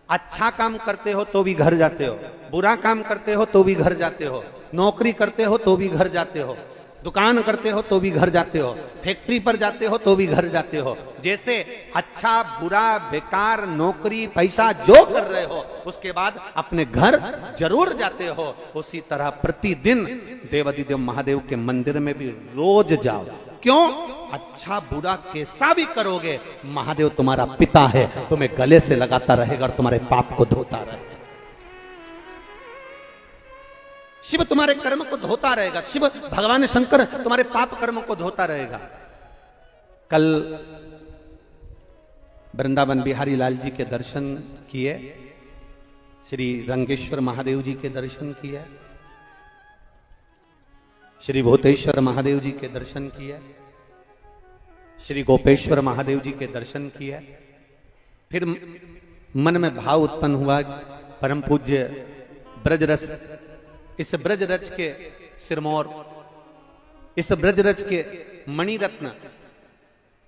अच्छा काम करते हो तो भी घर जाते हो, बुरा काम करते हो तो भी घर जाते हो, नौकरी करते हो तो भी घर जाते हो, दुकान करते हो तो भी घर जाते हो, फैक्ट्री पर जाते हो तो भी घर जाते हो। जैसे अच्छा बुरा बेकार नौकरी पैसा जो कर रहे हो उसके बाद अपने घर जरूर जाते हो, उसी तरह प्रतिदिन देवादिदेव महादेव के मंदिर में भी रोज जाओ। क्यों? अच्छा बुरा कैसा भी करोगे, महादेव तुम्हारा पिता है, तुम्हें गले से लगाता रहेगा और तुम्हारे पाप को धोता रहेगा। शिव तुम्हारे कर्म को धोता रहेगा, शिव भगवान शंकर तुम्हारे पाप कर्म को धोता रहेगा। कल वृंदावन बिहारी लाल जी के दर्शन किए, श्री रंगेश्वर महादेव जी के दर्शन किए, श्री भूतेश्वर महादेव जी के दर्शन किए, श्री गोपेश्वर महादेव जी के दर्शन किए। फिर मन में भाव उत्पन्न हुआ, परम पूज्य ब्रजरस, इस ब्रजरज के सिरमौर, इस ब्रजरज के मणिरत्न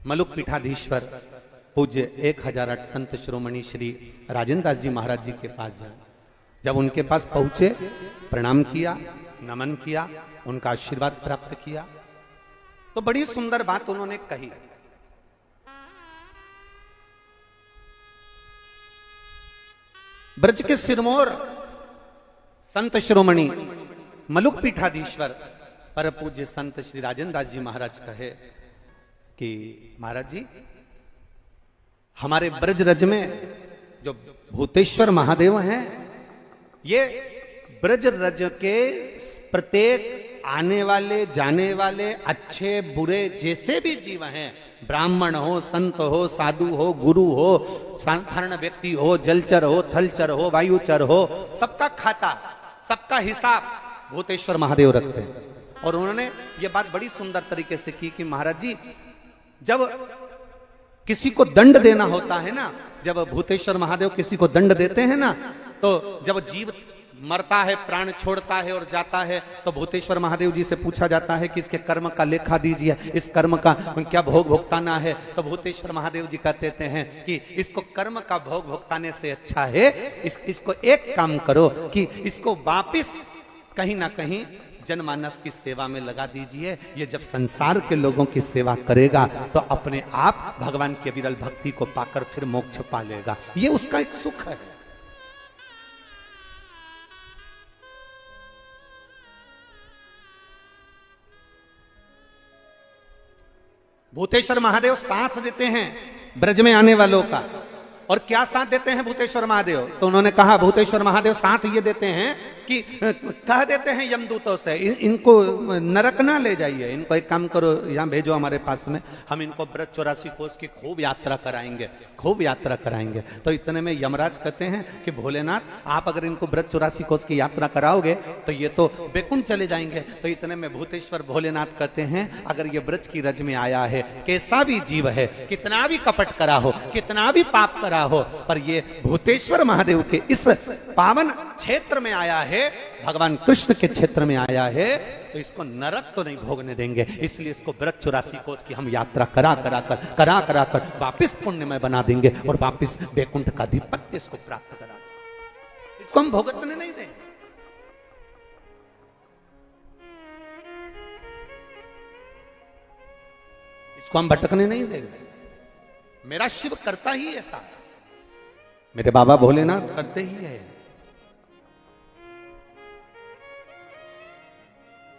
मलुक पीठाधीश्वर पूज्य 1008 संत शिरोमणि श्री राजेंद्र दास जी महाराज जी के पास जाए। जब उनके पास पहुंचे, प्रणाम किया, नमन किया, उनका आशीर्वाद प्राप्त किया, तो बड़ी सुंदर बात उन्होंने कही। ब्रज के सिरमौर संत शिरोमणि मलुक पीठाधीश्वर पर पूज्य संत श्री राजेंद्र दास जी महाराज कहे कि महाराज जी, हमारे ब्रज रज में जो भूतेश्वर महादेव हैं, ये ब्रज रज के प्रत्येक आने वाले जाने वाले अच्छे बुरे जैसे भी जीव हैं, ब्राह्मण हो, संत हो, साधु हो, गुरु हो, साधारण व्यक्ति हो, जलचर हो, थलचर हो, वायुचर हो, सबका खाता, सबका हिसाब भूतेश्वर महादेव रखते हैं। और उन्होंने ये बात बड़ी सुंदर तरीके से की कि महाराज जी, जब किसी को दंड देना होता है ना, जब भूतेश्वर महादेव किसी को दंड देते हैं ना, तो जब जीव मरता है, प्राण छोड़ता है और जाता है, तो भूतेश्वर महादेव जी से पूछा जाता है कि इसके कर्म का लेखा दीजिए, इस कर्म का क्या भोग भुगताना है। तो भूतेश्वर महादेव जी कहते हैं कि इसको कर्म का भोग भुगताने से अच्छा है इसको एक काम करो कि इसको वापिस कहीं ना कहीं जनमानस की सेवा में लगा दीजिए। ये जब संसार के लोगों की सेवा करेगा तो अपने आप भगवान की विरल भक्ति को पाकर फिर मोक्ष पा लेगा। ये उसका एक सुख है। भूतेश्वर महादेव साथ देते हैं ब्रज में आने वालों का। और क्या साथ देते हैं भूतेश्वर महादेव? तो उन्होंने कहा भूतेश्वर महादेव साथ ये देते हैं कि कह देते हैं यमदूतों से, इनको नरक ना ले जाइए, इनको एक काम करो, यहाँ भेजो हमारे पास में, हम इनको ब्रज 84 कोस की खूब यात्रा कराएंगे, खूब यात्रा कराएंगे। तो इतने में यमराज कहते हैं कि भोलेनाथ, आप अगर इनको ब्रज 84 कोस की यात्रा कराओगे तो ये तो बेकुंठ चले जाएंगे। तो इतने में भूतेश्वर भोलेनाथ कहते हैं, अगर ये ब्रज की रज में आया है, कैसा भी जीव है, कितना भी कपट करा हो, कितना भी पाप करा हो, पर ये भूतेश्वर महादेव के इस पावन क्षेत्र में आया है, भगवान कृष्ण के क्षेत्र में आया है, तो इसको नरक तो नहीं भोगने देंगे। इसलिए इसको ब्रज 84 कोस की हम यात्रा करा करा कर वापिस पुण्यमय बना देंगे और वापिस वैकुंठ का अधिपत्य इसको प्राप्त करा देंगे। इसको हम भोगने नहीं देंगे। इसको हम भटकने नहीं देंगे। मेरा शिव करता ही ऐसा, मेरे बाबा भोलेनाथ करते ही है।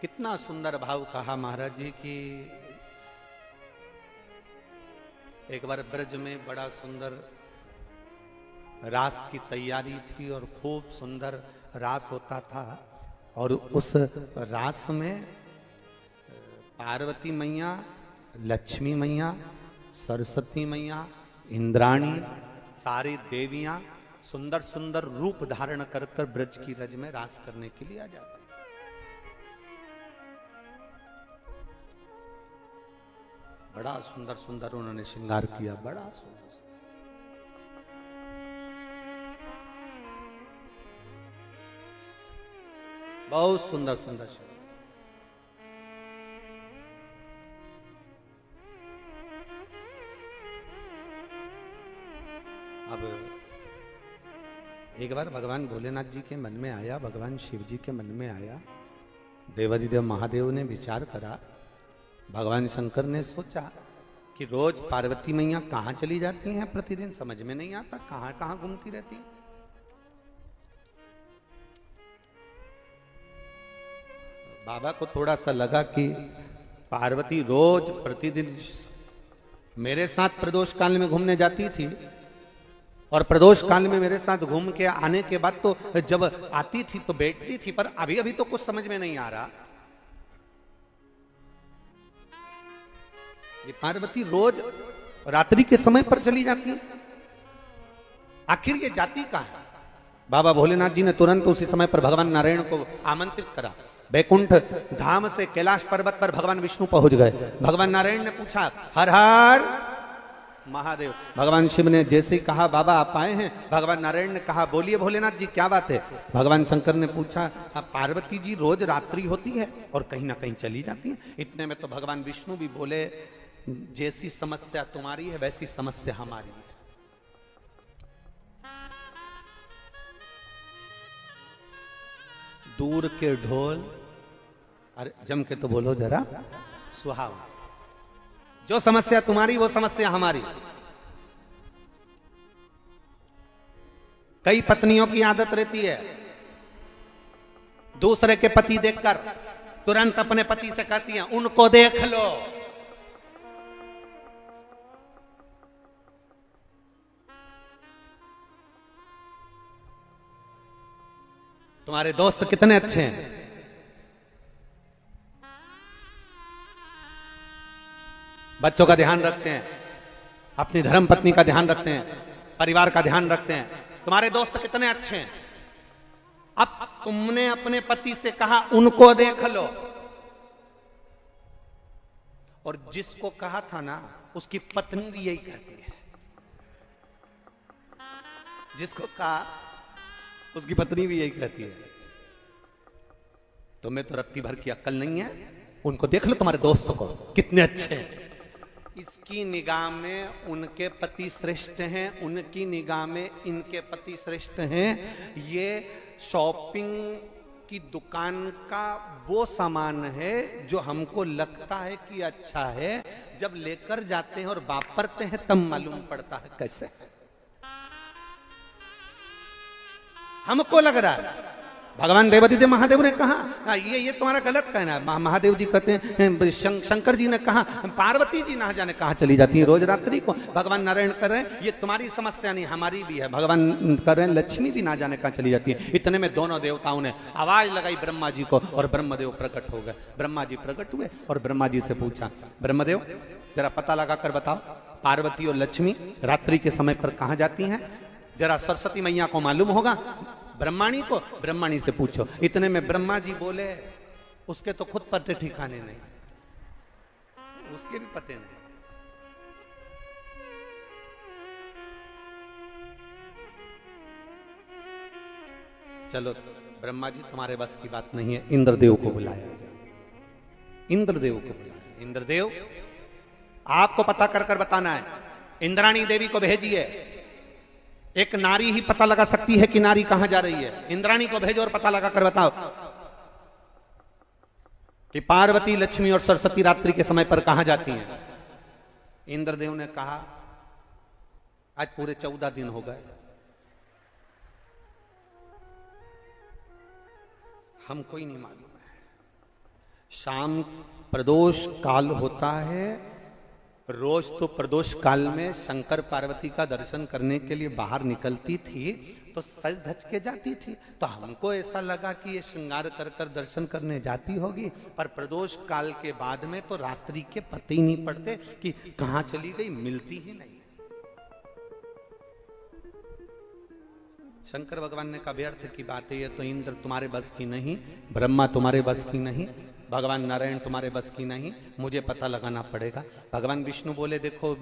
कितना सुंदर भाव कहा महाराज जी की एक बार ब्रज में बड़ा सुंदर रास की तैयारी थी और खूब सुंदर रास होता था। और उस रास में पार्वती मैया, लक्ष्मी मैया, सरस्वती मैया, इंद्राणी, सारी देवियां सुंदर सुंदर रूप धारण कर कर ब्रज की रज में रास करने के लिए आ जाती। बड़ा सुंदर सुंदर उन्होंने श्रृंगार किया, बड़ा सुंदर। बहुत सुंदर सुंदर श्रृंगार। अब एक बार भगवान भोलेनाथ जी के मन में आया, भगवान शिव जी के मन में आया, देवाधिदेव महादेव ने विचार करा, भगवान शंकर ने सोचा कि रोज पार्वती मैया कहां चली जाती हैं, प्रतिदिन समझ में नहीं आता, कहां कहां घूमती रहती। बाबा को थोड़ा सा लगा कि पार्वती रोज प्रतिदिन मेरे साथ प्रदोष काल में घूमने जाती थी और प्रदोष काल में मेरे साथ घूम के आने के बाद तो जब आती थी तो बैठती थी, पर अभी अभी तो कुछ समझ में नहीं आ रहा। ये पार्वती रोज रात्रि के समय पर चली जाती है, आखिर ये जाती कहां है? बाबा भोलेनाथ जी ने तुरंत उसी समय पर भगवान नारायण को आमंत्रित करा। बैकुंठ धाम से कैलाश पर्वत पर भगवान विष्णु पहुंच गए। भगवान नारायण ने पूछा, हर हर महादेव। भगवान शिव ने जैसे ही कहा बाबा आप आए हैं, भगवान नारायण ने कहा बोलिए भोलेनाथ जी क्या बात है। भगवान शंकर ने पूछा, पार्वती जी रोज रात्रि होती है और कहीं ना कहीं चली जाती है। इतने में तो भगवान विष्णु भी बोले, जैसी समस्या तुम्हारी है वैसी समस्या हमारी है। दूर के ढोल, अरे जम के तो बोलो जरा, सुहावना। जो समस्या तुम्हारी वो समस्या हमारी। कई पत्नियों की आदत रहती है दूसरे के पति देखकर तुरंत अपने पति से कहती हैं उनको देख लो। तुम्हारे दोस्त कितने अच्छे हैं, बच्चों का ध्यान रखते हैं, अपनी धर्म पत्नी का ध्यान रखते हैं, परिवार का ध्यान रखते हैं। तुम्हारे दोस्त कितने अच्छे हैं। अब तुमने अपने पति से कहा उनको देख लो, और जिसको कहा था ना उसकी पत्नी भी यही कहती है। जिसको कहा उसकी पत्नी भी यही कहती है। तुम्हें तो रत्ती भर की अक्ल नहीं है, उनको देख लो तुम्हारे दोस्त को कितने अच्छे हैं। इसकी निगाह में उनके पति श्रेष्ठ हैं, उनकी निगाह में इनके पति श्रेष्ठ हैं। ये शॉपिंग की दुकान का वो सामान है जो हमको लगता है कि अच्छा है, जब लेकर जाते हैं और वापरते हैं तब मालूम पड़ता है कैसे। हमको लग रहा है भगवान देवादिदेव महादेव ने कहा ये तुम्हारा गलत कहना है। महादेव जी कहते हैं, शंकर जी ने कहा पार्वती जी ना जाने कहाँ चली जाती है रोज रात्रि को। भगवान नारायण कर रहे हैं ये तुम्हारी समस्या नहीं हमारी भी है। भगवान कर रहे हैं लक्ष्मी जी ना जाने कहाँ चली जाती है। इतने में दोनों देवताओं ने आवाज लगाई ब्रह्मा जी को और ब्रह्मदेव प्रकट हो गए। ब्रह्मा जी प्रकट हुए और ब्रह्मा जी से पूछा ब्रह्मदेव जरा पता लगा कर बताओ पार्वती और लक्ष्मी रात्रि के समय पर कहाँ जाती हैं। जरा सरस्वती मैया को मालूम होगा, ब्रह्माणी को, ब्रह्माणी से पूछो। इतने में ब्रह्मा जी बोले उसके तो खुद पते ठिकाने नहीं, उसके भी पते नहीं। चलो ब्रह्मा जी तुम्हारे बस की बात नहीं है, इंद्रदेव को बुलाया। इंद्रदेव को बुलाया। इंद्रदेव आपको पता कर कर बताना है, इंद्राणी देवी को भेजिए। एक नारी ही पता लगा सकती है कि नारी कहां जा रही है। इंद्राणी को भेजो और पता लगा कर बताओ कि पार्वती लक्ष्मी और सरस्वती रात्रि के समय पर कहां जाती हैं। इंद्रदेव ने कहा आज पूरे 14 दिन हो गए, हमको ही नहीं मालूम है। शाम प्रदोष काल होता है, रोज तो प्रदोष काल में शंकर पार्वती का दर्शन करने के लिए बाहर निकलती थी तो सज धज के जाती थी। तो हमको ऐसा लगा कि ये श्रृंगार कर कर दर्शन करने जाती होगी, पर प्रदोष काल के बाद में तो रात्रि के पते ही नहीं पड़ते कि कहां चली गई, मिलती ही नहीं। शंकर भगवान ने कहा व्यर्थ की बात है, ये तो इंद्र तुम्हारे बस की नहीं, ब्रह्मा तुम्हारे बस की नहीं, भगवान नारायण तुम्हारे बस की नहीं, मुझे पता लगाना पड़ेगा। भगवान विष्णु बोले देखो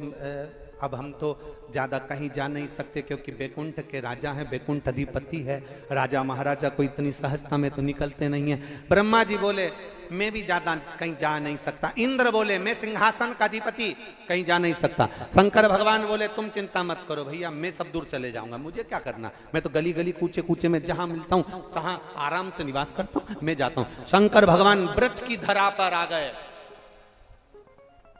अब हम तो ज्यादा कहीं जा नहीं सकते क्योंकि बैकुंठ के राजा हैं, बैकुंठ अधिपति है। राजा महाराजा को इतनी सहजता में तो निकलते नहीं है। ब्रह्मा जी बोले मैं भी ज्यादा कहीं जा नहीं सकता। इंद्र बोले मैं सिंहासन का अधिपति कहीं जा नहीं सकता। शंकर भगवान बोले तुम चिंता मत करो भैया, मैं सब दूर चले जाऊंगा, मुझे क्या करना, मैं तो गली गली कूचे कूचे में जहां मिलता हूं तहां आराम से निवास करता हूं, मैं जाता हूं। शंकर भगवान ब्रज की धरा पर आ गए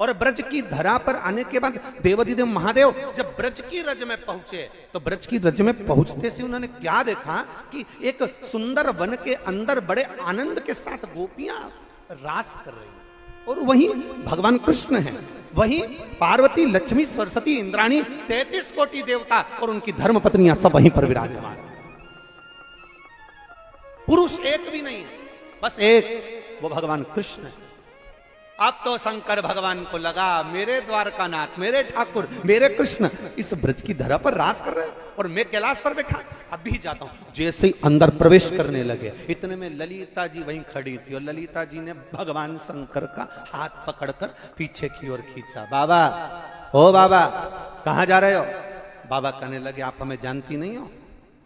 और ब्रज की धरा पर आने के बाद देवादिदेव महादेव जब ब्रज की रज में पहुंचे तो ब्रज की रज में पहुंचते से उन्होंने क्या देखा कि एक सुंदर वन के अंदर बड़े आनंद के साथ गोपियां रास कर रही हैं और वहीं भगवान कृष्ण हैं, वहीं पार्वती लक्ष्मी सरस्वती इंद्राणी 33 कोटि देवता और उनकी धर्म पत्नियां सब वहीं पर विराजमान। पुरुष एक भी नहीं है, बस एक, वो भगवान कृष्ण है। अब तो शंकर भगवान को लगा मेरे द्वारकानाथ, मेरे ठाकुर, मेरे कृष्ण इस ब्रज की धरा पर रास कर रहे हैं और मैं कैलाश पर बैठा अभी जाता हूं। जैसे ही अंदर प्रवेश करने लगे इतने में ललिता जी वहीं खड़ी थी और ललिता जी ने भगवान शंकर का हाथ पकड़कर पीछे की ओर खींचा। बाबा, ओ बाबा, कहां जा रहे हो? बाबा कहने लगे आप हमें जानती नहीं हो।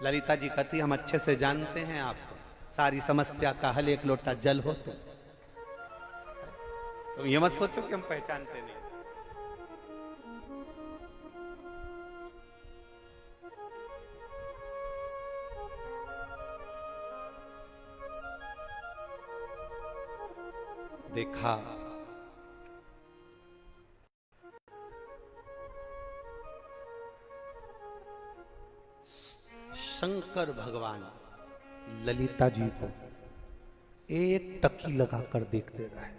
ललिता जी कहती हम अच्छे से जानते हैं आपको, सारी समस्या का हल एक लोटा जल हो तुम ये मत सोचो कि हम पहचानते नहीं। देखा शंकर भगवान ललिता जी को एक टकी लगाकर देखते रहे,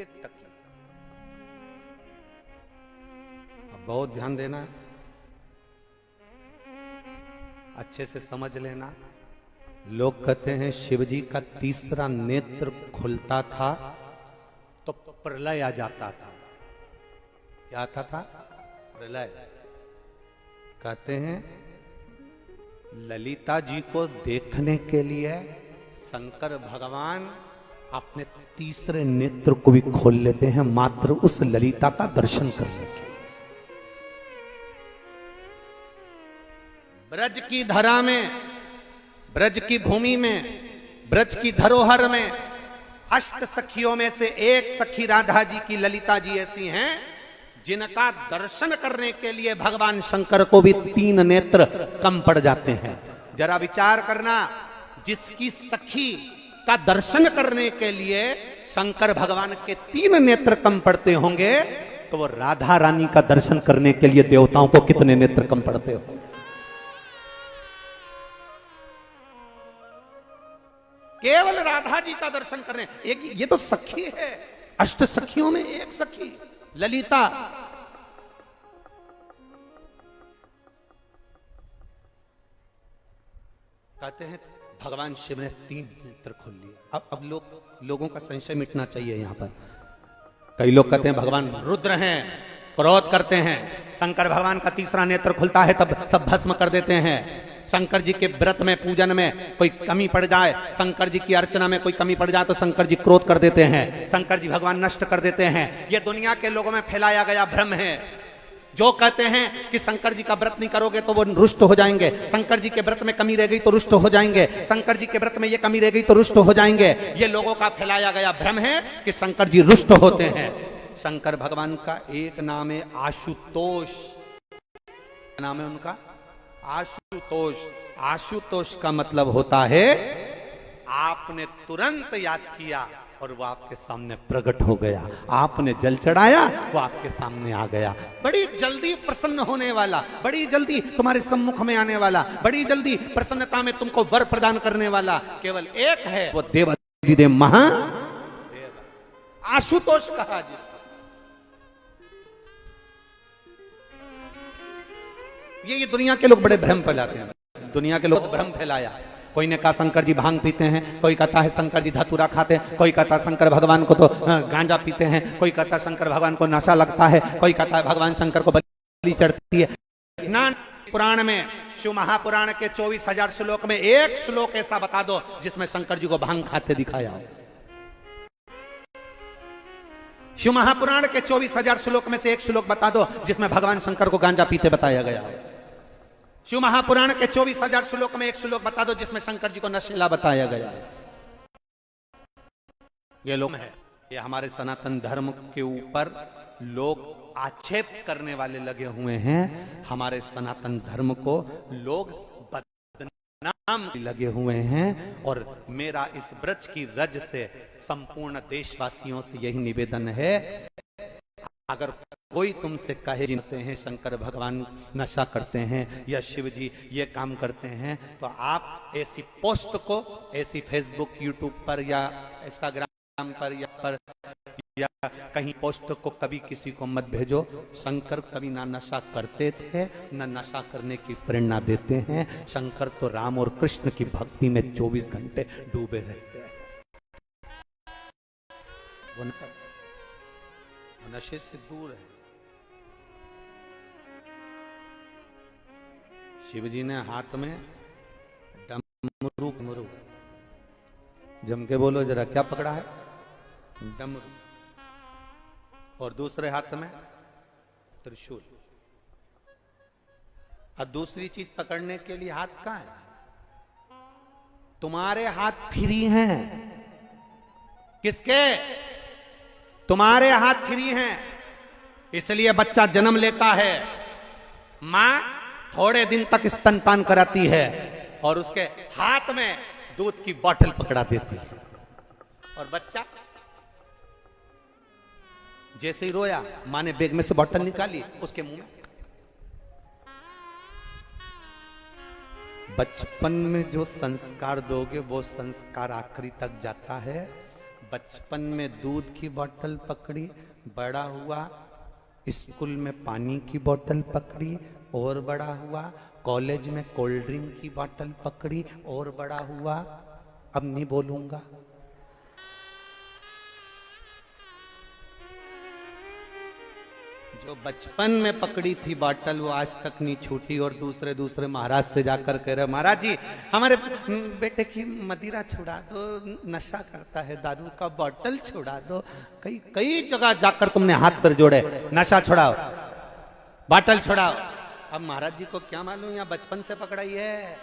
एक टकी। अब बहुत ध्यान देना है, अच्छे से समझ लेना। लोग कहते हैं शिवजी का तीसरा नेत्र खुलता था तो प्रलय आ जाता था। क्या आता था? प्रलय। कहते हैं ललिता जी को देखने के लिए शंकर भगवान अपने तीसरे नेत्र को भी खोल लेते हैं, मात्र उस ललिता का दर्शन करने के लिए। ब्रज की धरा में, ब्रज की भूमि में, ब्रज की धरोहर में अष्ट सखियों में से एक सखी राधा जी की ललिता जी ऐसी हैं जिनका दर्शन करने के लिए भगवान शंकर को भी 3 नेत्र कम पड़ जाते हैं। जरा विचार करना, जिसकी सखी का दर्शन करने के लिए शंकर भगवान के 3 नेत्र कम पड़ते होंगे, तो वो राधा रानी का दर्शन करने के लिए देवताओं को कितने नेत्र कम पड़ते होंगे? केवल राधा जी का दर्शन करने, एक ये तो सखी है, अष्ट सखियों में एक सखी ललिता। कहते हैं भगवान शिव ने 3 नेत्र खोल लिए। अब लोगों का संशय मिटना चाहिए यहां पर। कई लोग कहते हैं भगवान रुद्र हैं, क्रोध करते हैं, शंकर भगवान का तीसरा नेत्र खुलता है तब सब भस्म कर देते हैं। शंकर जी के व्रत में, पूजन में कोई कमी पड़ जाए, शंकर जी की अर्चना में कोई कमी पड़ जाए तो शंकर जी क्रोध कर देते हैं, शंकर जी भगवान नष्ट कर देते हैं। ये दुनिया के लोगों में फैलाया गया भ्रम है। जो कहते हैं कि शंकर जी का व्रत नहीं करोगे तो वो रुष्ट हो जाएंगे, शंकर जी के व्रत में कमी रह गई तो रुष्ट हो जाएंगे, शंकर जी के व्रत में ये कमी रह गई तो रुष्ट हो जाएंगे। ये लोगों का फैलाया गया भ्रम है कि शंकर जी रुष्ट होते हैं। शंकर भगवान का एक नाम है आशुतोष। नाम है उनका आशुतोष। आशुतोष का मतलब होता है आपने तुरंत याद किया और वो आपके सामने प्रकट हो गया, आपने जल चढ़ाया वो आपके सामने आ गया, बड़ी जल्दी प्रसन्न होने वाला, बड़ी जल्दी तुम्हारे सम्मुख में आने वाला, बड़ी जल्दी प्रसन्नता में तुमको वर प्रदान करने वाला केवल एक है, वो देवाधिदेव महादेव आशुतोष कहा जिसको। ये दुनिया के लोग बड़े भ्रम फैलाते हैं। दुनिया के लोग भ्रम फैलाया। कोई ने कहा शंकर जी भांग पीते हैं, कोई कहता है शंकर जी धतूरा खाते हैं, कोई कहता है शंकर भगवान को तो गांजा पीते हैं, कोई कहता है शंकर भगवान को नशा लगता है, कोई कहता है भगवान शंकर को बलि चढ़ती है। नान पुराण में, शिव महापुराण के 24,000 श्लोक में एक श्लोक ऐसा बता दो जिसमें शंकर जी को भांग खाते दिखाया हो। शिव महापुराण के 24,000 श्लोक में से एक श्लोक बता दो जिसमें भगवान शंकर को गांजा पीते बताया गया हो। शिव महापुराण के 24,000 श्लोक में एक श्लोक बता दो जिसमें शंकर जी को नशीला बताया गया है। ये लोग है, ये हमारे सनातन धर्म के ऊपर लोग आक्षेप करने वाले लगे हुए हैं। हमारे सनातन धर्म को लोग बदनाम लगे हुए हैं। और मेरा इस ब्रज की रज से संपूर्ण देशवासियों से यही निवेदन है, अगर कोई तुमसे कहे जीते हैं शंकर भगवान नशा करते हैं या शिव जी ये काम करते हैं, तो आप ऐसी पोस्ट को, ऐसी फेसबुक, यूट्यूब पर या इंस्टाग्राम पर या कहीं पोस्ट को कभी किसी को मत भेजो। शंकर कभी ना नशा करते थे ना नशा करने की प्रेरणा देते हैं। शंकर तो राम और कृष्ण की भक्ति में 24 घंटे डूबे रहते हैं। वो नशे से दूर है। शिव जी ने हाथ में डमरू, जम के बोलो जरा, क्या पकड़ा है? डमरू। और दूसरे हाथ में त्रिशूल। और दूसरी चीज पकड़ने के लिए हाथ कहां है? तुम्हारे हाथ फ्री हैं। किसके? तुम्हारे हाथ फ्री हैं। इसलिए बच्चा जन्म लेता है, मां थोड़े दिन तक स्तनपान कराती है और उसके हाथ में दूध की बोतल पकड़ा देती है, और बच्चा जैसे ही रोया, मां ने बैग में से बोतल निकाली, उसके मुंह में बचपन में जो संस्कार दोगे वो संस्कार आखिरी तक जाता है। बचपन में दूध की बोतल पकड़ी, बड़ा हुआ स्कूल में पानी की बोतल पकड़ी और बड़ा हुआ, कॉलेज में कोल्ड ड्रिंक की बोतल पकड़ी और बड़ा हुआ। अब नहीं बोलूंगा। जो बचपन में पकड़ी थी बोतल वो आज तक नहीं छूटी, और दूसरे महाराज से जाकर कह रहे महाराज जी हमारे बेटे की मदिरा छुड़ा दो, नशा करता है, दारू का बोतल छुड़ा दो। कई जगह जाकर तुमने हाथ पर जोड़े, नशा छुड़ाओ, बोतल छुड़ाओ। अब महाराज जी को क्या मालूम यहाँ बचपन से पकड़ाई है।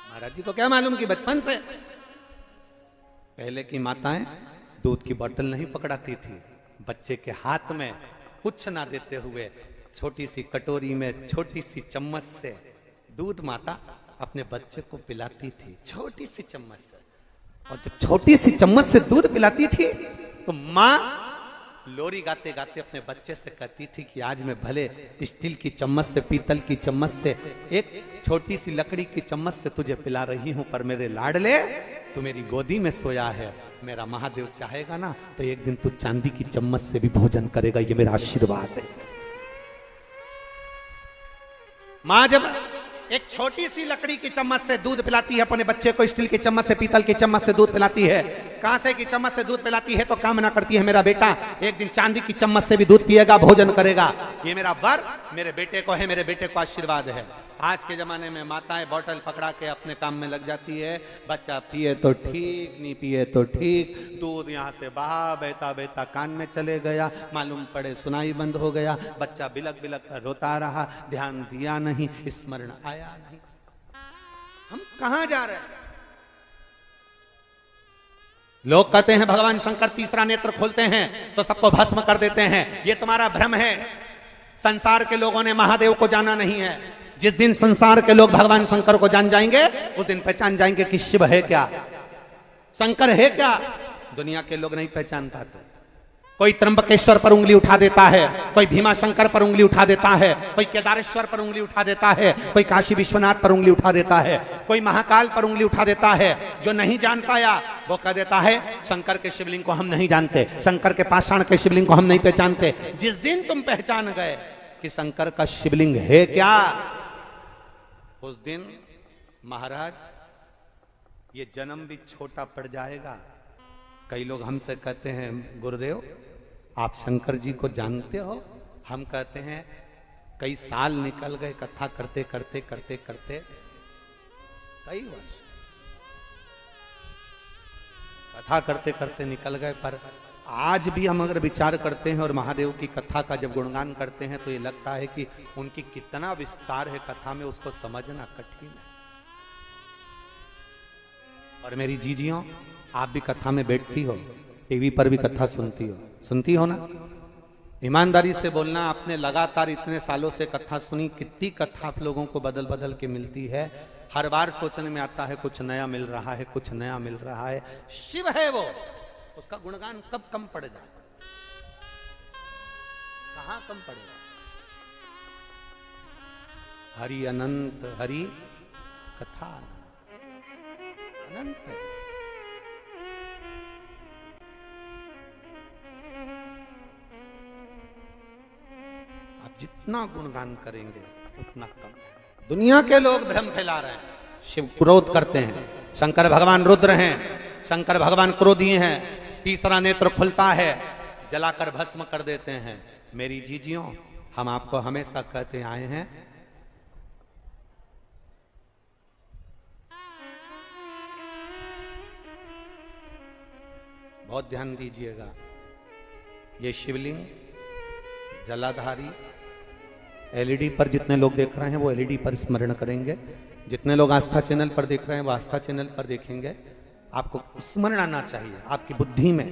महाराज जी को क्या मालूम कि बचपन से। पहले की माताएं दूध की बोतल नहीं पकड़ाती थी, बच्चे के हाथ में कुछ ना देते हुए छोटी सी कटोरी में छोटी सी चम्मच से दूध माता अपने बच्चे को पिलाती थी, छोटी सी चम्मच से। और जब छोटी सी चम्मच से दूध पिलाती थी तो माँ लोरी गाते गाते अपने बच्चे से कहती थी कि आज मैं भले स्टील की चम्मच से, पीतल की चम्मच से, एक छोटी सी लकड़ी की चम्मच से तुझे पिला रही हूं, पर मेरे लाडले तू मेरी गोदी में सोया है, मेरा महादेव चाहेगा ना तो एक दिन तू चांदी की चम्मच से भी भोजन करेगा, ये मेरा आशीर्वाद है। मां जब एक छोटी सी लकड़ी की चम्मच से दूध पिलाती है अपने बच्चे को, स्टील की चम्मच से, पीतल की चम्मच से दूध पिलाती है, कांसे की चम्मच से दूध पिलाती है, तो कामना करती है मेरा बेटा एक दिन चांदी की चम्मच से भी दूध पिएगा, भोजन करेगा, ये मेरा वर मेरे बेटे को है, मेरे बेटे को आशीर्वाद है। आज के जमाने में माताएं बोतल पकड़ा के अपने काम में लग जाती है, बच्चा पिए तो ठीक, नहीं पिए तो ठीक, दूध यहाँ से बहा, बहता बहता कान में चले गया, मालूम पड़े सुनाई बंद हो गया, बच्चा बिलक बिलक कर रोता रहा, ध्यान दिया नहीं, स्मरण आया नहीं। हम कहां जा रहे हैं? लोग कहते हैं भगवान शंकर तीसरा नेत्र खोलते हैं तो सबको भस्म कर देते हैं, ये तुम्हारा भ्रम है। संसार के लोगों ने महादेव को जाना नहीं है। जिस दिन संसार के लोग भगवान शंकर को जान जाएंगे उस दिन पहचान जाएंगे कि शिव है क्या, शंकर है क्या। दुनिया के लोग नहीं पहचान पाते। कोई त्र्यंबकेश्वर पर उंगली उठा देता है, कोई भीमा शंकर पर उंगली उठा देता है, कोई केदारेश्वर पर उंगली उठा देता है, कोई काशी विश्वनाथ पर उंगली उठा देता है, कोई महाकाल पर उंगली उठा देता है। जो नहीं जान पाया वो कह देता है शंकर के शिवलिंग को हम नहीं जानते, शंकर के पाषाण के शिवलिंग को हम नहीं पहचानते। जिस दिन तुम पहचान गए कि शंकर का शिवलिंग है क्या, उस दिन महाराज ये जन्म भी छोटा पड़ जाएगा। कई लोग हमसे कहते हैं गुरुदेव आप शंकर जी को जानते हो? हम कहते हैं कई साल निकल गए कथा करते करते करते करते, कई वर्ष कथा करते करते निकल गए, पर आज भी हम अगर विचार करते हैं और महादेव की कथा का जब गुणगान करते हैं तो ये लगता है कि उनकी कितना विस्तार है कथा में, उसको समझना कठिन है। और मेरी जीजियों आप भी कथा में बैठती हो, टीवी पर भी कथा सुनती हो ना? ईमानदारी से बोलना, आपने लगातार इतने सालों से कथा सुनी, कितनी कथा आप लोगों को बदल बदल के मिलती है। हर बार सोचने में आता है कुछ नया मिल रहा है, कुछ नया मिल रहा है। शिव है वो, उसका गुणगान कब कम पड़ जाए? कहां कम पड़ेगा? हरि अनंत, हरि कथा अनंत है। आप जितना गुणगान करेंगे उतना कम है। दुनिया के लोग भ्रम फैला रहे हैं, शिव क्रोध करते हैं, शंकर भगवान रुद्र हैं, शंकर भगवान क्रोधी हैं, तीसरा नेत्र खुलता है, जलाकर भस्म कर देते हैं। मेरी जीजियों हम आपको हमेशा कहते आए हैं बहुत ध्यान दीजिएगा, ये शिवलिंग जलाधारी एलईडी पर जितने लोग देख रहे हैं वो एलईडी पर स्मरण करेंगे, जितने लोग आस्था चैनल पर देख रहे हैं वो आस्था चैनल पर देखेंगे। आपको स्मरण आना चाहिए आपकी बुद्धि में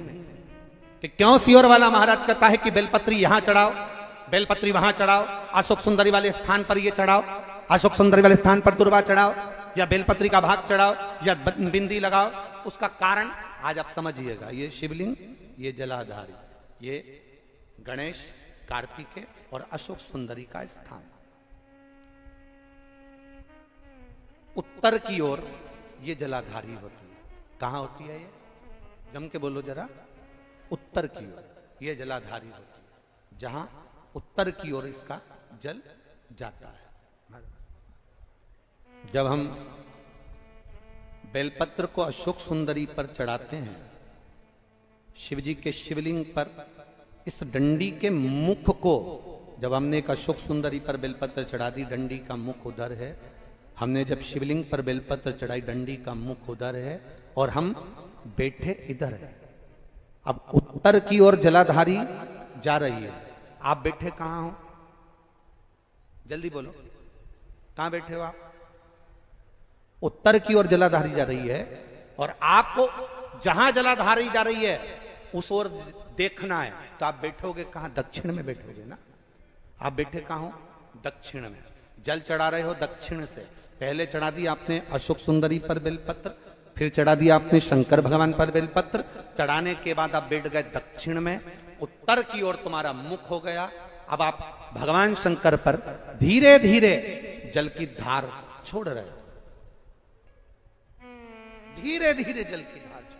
कि क्यों सियोर वाला महाराज कहता है कि बेलपत्री यहां चढ़ाओ, बेलपत्री वहां चढ़ाओ, अशोक सुंदरी वाले स्थान पर ये चढ़ाओ, अशोक सुंदरी वाले स्थान पर दुर्वा चढ़ाओ, या बेलपत्री का भाग चढ़ाओ, या बिंदी लगाओ। उसका कारण आज आप समझिएगा। ये शिवलिंग, ये जलाधारी, ये गणेश, कार्तिकेय और अशोक सुंदरी का स्थान। उत्तर की ओर ये जलाधारी होती है। कहां होती है ये? जम के बोलो जरा। उत्तर की ओर ये जलाधारी होती है, जहां उत्तर की ओर इसका जल जाता है। जब हम बेलपत्र को अशोक सुंदरी पर चढ़ाते हैं, शिव जी के शिवलिंग पर इस डंडी के मुख को, जब हमने एक अशोक सुंदरी पर बेलपत्र चढ़ा दी, डंडी का मुख उधर है। हमने जब शिवलिंग पर बेलपत्र चढ़ाई, डंडी का मुख उधर है और हम बैठे इधर है। अब उत्तर की ओर जलाधारी जा रही है, आप बैठे कहां हो? जल्दी बोलो, कहां बैठे हो आप? उत्तर की ओर जलाधारी जा रही है और आपको जहां जलाधारी जा रही है उस ओर देखना है, तो आप बैठोगे कहां? दक्षिण में बैठोगे ना। आप बैठे कहां हो? दक्षिण में। जल चढ़ा रहे हो दक्षिण से। पहले चढ़ा दिया आपने अशोक सुंदरी पर बेलपत्र, फिर चढ़ा दिया आपने शंकर भगवान पर बेलपत्र। चढ़ाने के बाद आप बैठ गए दक्षिण में, उत्तर की ओर तुम्हारा मुख हो गया। अब आप भगवान शंकर पर धीरे धीरे जल की धार छोड़ रहे हो, धीरे धीरे जल की धार छोड़।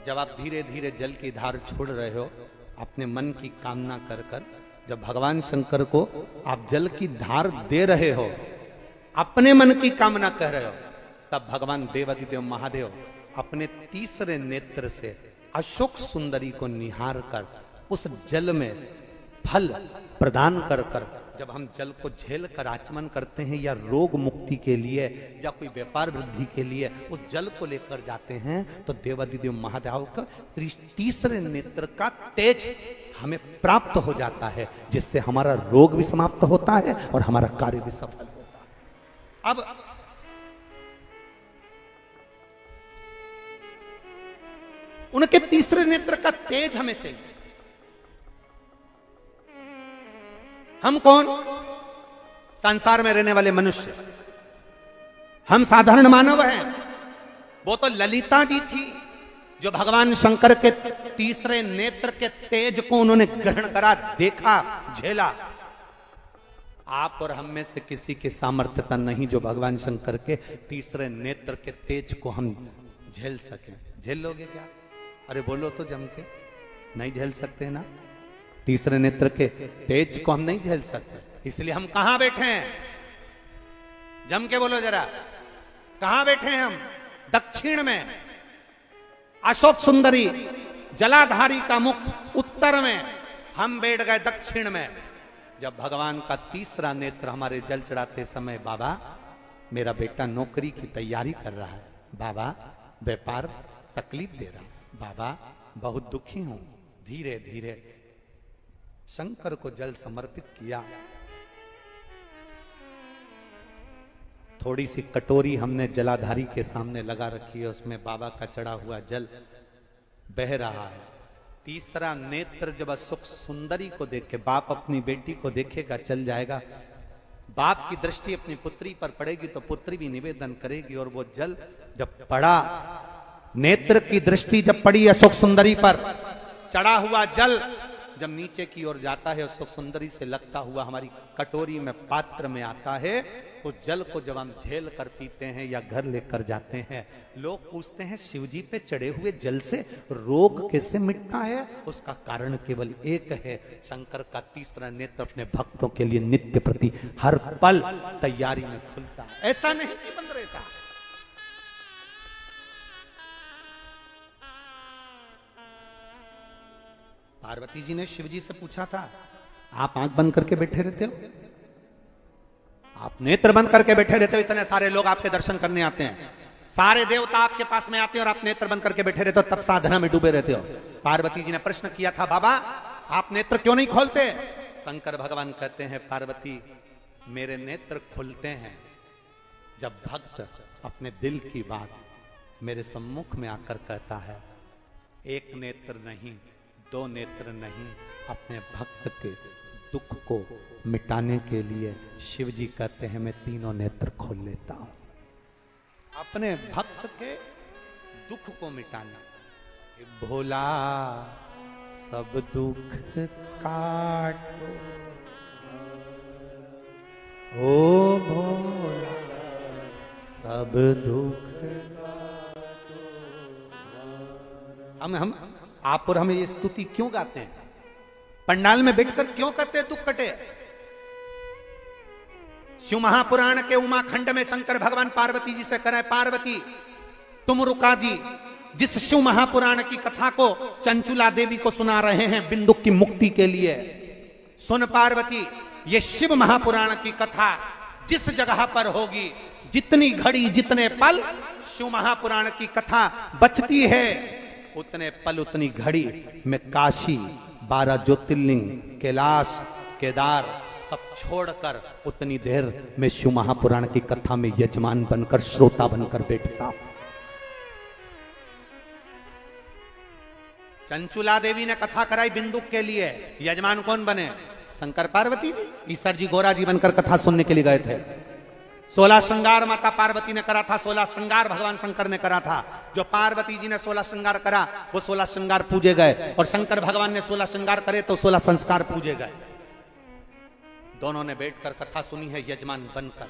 जब आप धीरे धीरे जल की धार छोड़ रहे हो, अपने मन की कामना कर कर, जब भगवान शंकर को आप जल की धार दे रहे हो, अपने मन की कामना कह रहे हो, तब भगवान देवाधिदेव महादेव अपने तीसरे नेत्र से अशोक सुंदरी को निहार कर उस जल में फल प्रदान कर कर, जब हम जल को झेल कर आचमन करते हैं या रोग मुक्ति के लिए या कोई व्यापार वृद्धि के लिए उस जल को लेकर जाते हैं, तो देवाधिदेव महादेव का तीसरे नेत्र का तेज हमें प्राप्त हो जाता है, जिससे हमारा रोग भी समाप्त होता है और हमारा कार्य भी सफल होता है। अब उनके तीसरे नेत्र का तेज हमें चाहिए। हम कौन? संसार में रहने वाले मनुष्य, हम साधारण मानव हैं। वो तो ललिता जी थी जो भगवान शंकर के तीसरे नेत्र के तेज को उन्होंने ग्रहण करा, देखा, झेला। आप और हम में से किसी की सामर्थ्यता नहीं जो भगवान शंकर के तीसरे नेत्र के तेज को हम झेल सके। झेल लोगे क्या? अरे बोलो तो जम के। नहीं झेल सकते ना, तीसरे नेत्र के तेज को हम नहीं झेल सकते। इसलिए हम कहां बैठे हैं? जम के बोलो जरा, कहां बैठे हैं हम? दक्षिण में। अशोक सुंदरी जलाधारी का मुख उत्तर में, हम बैठ गए दक्षिण में। जब भगवान का तीसरा नेत्र हमारे जल चढ़ाते समय, बाबा मेरा बेटा नौकरी की तैयारी कर रहा है, बाबा व्यापार तकलीफ दे रहा, बाबा बहुत दुखी हूं, धीरे धीरे शंकर को जल समर्पित किया। थोड़ी सी कटोरी हमने जलाधारी के सामने लगा रखी है, उसमें बाबा का चढ़ा हुआ जल बह रहा है। तीसरा नेत्र जब अशोक सुंदरी को देख के, बाप अपनी बेटी को देखेगा चल जाएगा, बाप की दृष्टि अपनी पुत्री पर पड़ेगी तो पुत्री भी निवेदन करेगी। और वो जल जब पड़ा, नेत्र की दृष्टि जब पड़ी अशोक सुंदरी पर, चढ़ा हुआ जल जब नीचे की ओर जाता है, अशोक सुंदरी से लगता हुआ हमारी कटोरी में, पात्र में आता है, उस जल को जब हम झेल कर पीते हैं या घर लेकर जाते हैं, लोग पूछते हैं शिव जी पे चढ़े हुए जल से रोग कैसे मिटता है? उसका कारण केवल एक है, शंकर का तीसरा नेत्र अपने भक्तों के लिए नित्य प्रति हर पल तैयारी में खुलता है। ऐसा नहीं कि बंद रहता। पार्वती जी ने शिव जी से पूछा था, आप आंख बंद करके बैठे रहते हो, आप नेत्र बंद करके बैठे रहते हो, इतने सारे लोग आपके दर्शन करने आते हैं, सारे देवता आपके पास में आते हैं और आप नेत्र बंद करके बैठे रहते हो, तब साधना में डूबे रहते हो। पार्वती जी ने प्रश्न किया था, बाबा आप नेत्र क्यों नहीं खोलते? शंकर भगवान कहते हैं, पार्वती मेरे नेत्र खुलते हैं जब भक्त अपने दिल की बात मेरे सम्मुख में आकर कहता है। एक नेत्र नहीं, दो नेत्र नहीं, अपने भक्त के दुख को मिटाने के लिए शिव जी कहते हैं मैं तीनों नेत्र खोल लेता हूं, अपने भक्त के दुख को मिटाना। भोला सब दुख काटो, ओ भोला सब दुख काटो। हम आप और हम ये स्तुति क्यों गाते हैं? पंडाल में बैठकर क्यों कहते हैं दुख कटे? शिव महापुराण के उमाखंड में शंकर भगवान पार्वती जी से करें, पार्वती तुम रुका जी, जिस शिव महापुराण की कथा को चंचुला देवी को सुना रहे हैं बिंदुक की मुक्ति के लिए, सुन पार्वती, ये शिव महापुराण की कथा जिस जगह पर होगी, जितनी घड़ी जितने पल शिव महापुराण की कथा बचती है, उतने पल उतनी घड़ी में काशी, 12 ज्योतिर्लिंग, कैलाश, केदार सब छोड़कर उतनी देर में शिव महापुराण की कथा में यजमान बनकर, श्रोता बनकर बैठता हूं। चंचुला देवी ने कथा कराई बिंदुक के लिए, यजमान कौन बने? शंकर पार्वती जी। ईश्वर जी गोरा जी बनकर कथा सुनने के लिए गए थे। 16 श्रृंगार माता पार्वती ने करा था, 16 श्रृंगार भगवान शंकर ने करा था। जो पार्वती जी ने 16 श्रृंगार करा, वो 16 श्रृंगार पूजे गए, और शंकर भगवान ने 16 श्रृंगार करे तो 16 संस्कार पूजे गए। दोनों ने बैठकर कथा सुनी है यजमान बनकर।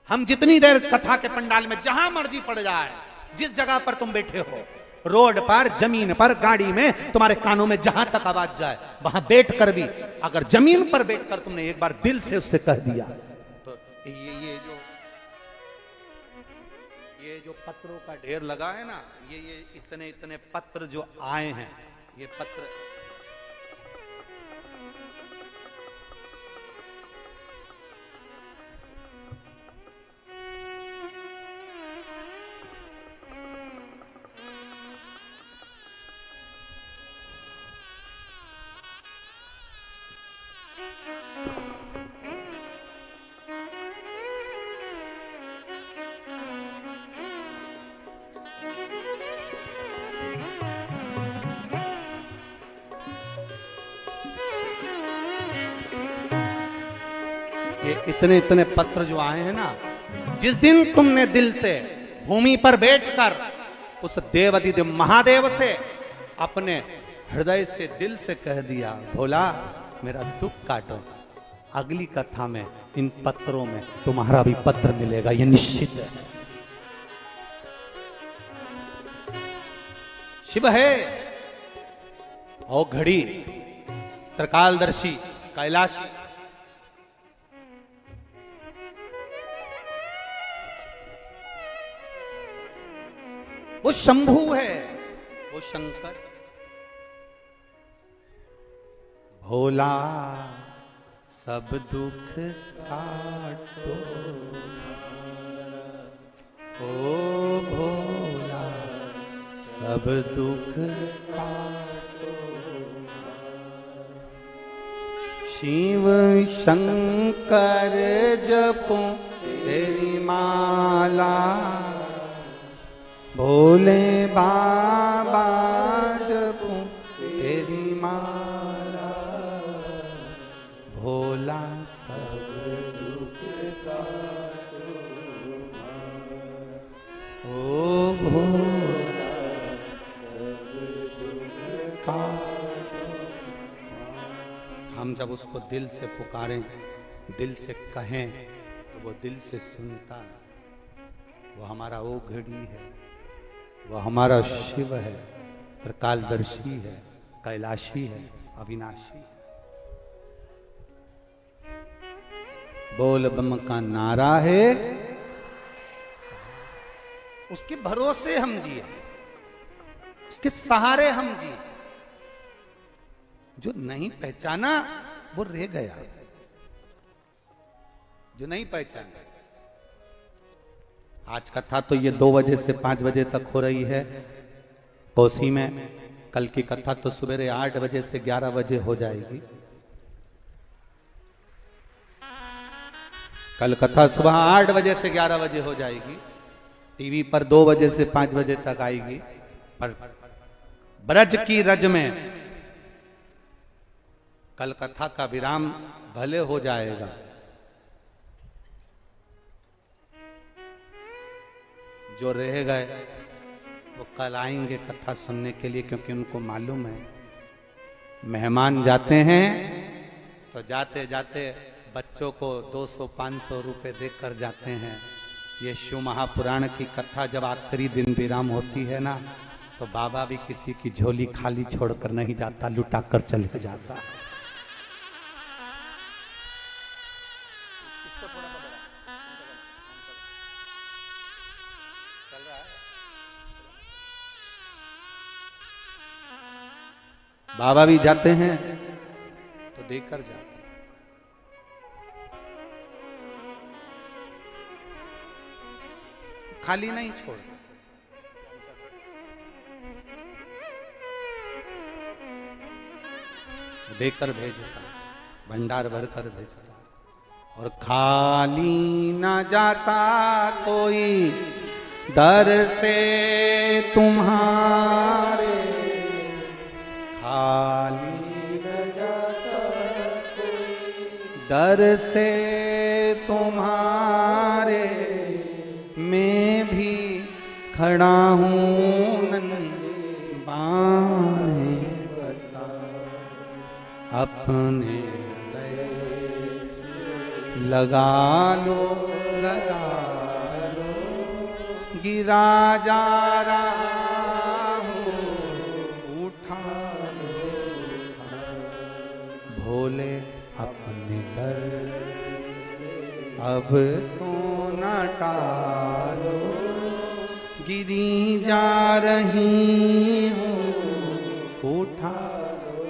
हम जितनी देर कथा के पंडाल में जहां मर्जी पड़ जाए, जिस जगह पर तुम बैठे हो, रोड पर, जमीन पर, गाड़ी में, तुम्हारे कानों में जहां तक आवाज जाए, वहां बैठकर भी अगर जमीन पर बैठकर तुमने एक बार दिल से उससे कह दिया, तो ये जो पत्रों का ढेर लगा है ना, ये इतने इतने पत्र जो आए हैं, ये पत्र इतने इतने पत्र जो आए हैं ना, जिस दिन तुमने दिल से भूमि पर बैठकर उस देवाधिदेव महादेव से अपने हृदय से, दिल से कह दिया, भोला मेरा दुख काटो, अगली कथा में इन पत्रों में तुम्हारा भी पत्र मिलेगा, यह निश्चित है। शिव है ओ घड़ी, त्रिकालदर्शी, कैलाशी, वो शंभू है, वो शंकर। भोला सब दुख काटो, ओ भोला सब दुख काटो। शिव शंकर जपो तेरी माला, भोले बाबा जपो तेरी माला, भोला सब दुख काटो, ओ भोला सब दुख काटो। हम जब उसको दिल से पुकारें, दिल से कहें, तो वो दिल से सुनता है। वो हमारा ओ घड़ी है, वो हमारा शिव है, त्रिकालदर्शी है, कैलाशी है, अविनाशी है। बोल बम का नारा है, उसके भरोसे हम जिए, उसके सहारे हम जिए। जो नहीं पहचाना वो रह गया, जो नहीं पहचाना। आज कथा तो ये 2 बजे से 5 बजे तक हो रही है कोसी में। कल की कथा तो सुबह 8 बजे से 11 बजे हो जाएगी। कल कथा सुबह 8 बजे से 11 बजे हो जाएगी। टीवी पर 2 बजे से 5 बजे तक आएगी। पर ब्रज की रज में कल कथा का विराम भले हो जाएगा, जो रह गए वो कल आएंगे कथा सुनने के लिए, क्योंकि उनको मालूम है मेहमान जाते हैं तो जाते जाते बच्चों को 200-500 रुपए देकर जाते हैं। ये शिव महापुराण की कथा जब आखिरी दिन विराम होती है ना, तो बाबा भी किसी की झोली खाली छोड़कर नहीं जाता, लुटा कर चले जाता। बाबा भी जाते हैं तो देकर जाते हैं। खाली नहीं छोड़, देकर भेजता, भंडार भर कर भेजता। और खाली ना जाता कोई दर से तुम्हारे, खाली न जाता कोई दर से तुम्हारे, मैं भी खड़ा हूँ नन्ही बाहें बसा, अपने लगा लो लगा लो, गिरा जा रहा हूँ उठा लो, भोले अपने दर अब तो न टालो, गिरी जा रही हूँ उठा लो।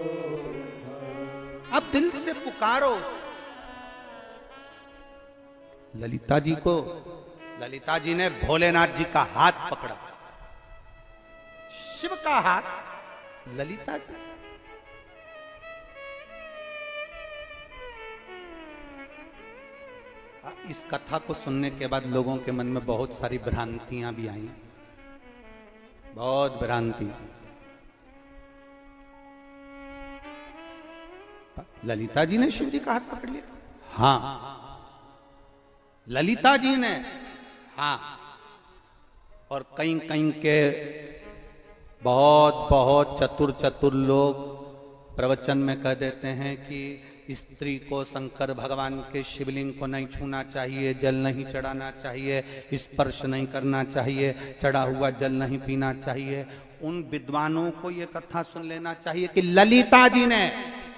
अब दिल से पुकारो। ललिता जी को, ललिता जी ने भोलेनाथ जी का हाथ पकड़ा, शिव का हाथ ललिता जी। इस कथा को सुनने के बाद लोगों के मन में बहुत सारी भ्रांतियां भी आई, बहुत भ्रांति। ललिता जी ने शिव जी का हाथ पकड़ लिया? हाँ, ललिता जी ने, हाँ। और कहीं कहीं के बहुत बहुत चतुर चतुर लोग प्रवचन में कह देते हैं कि स्त्री को शंकर भगवान के शिवलिंग को नहीं छूना चाहिए, जल नहीं चढ़ाना चाहिए, स्पर्श नहीं करना चाहिए, चढ़ा हुआ जल नहीं पीना चाहिए। उन विद्वानों को यह कथा सुन लेना चाहिए कि ललिता जी ने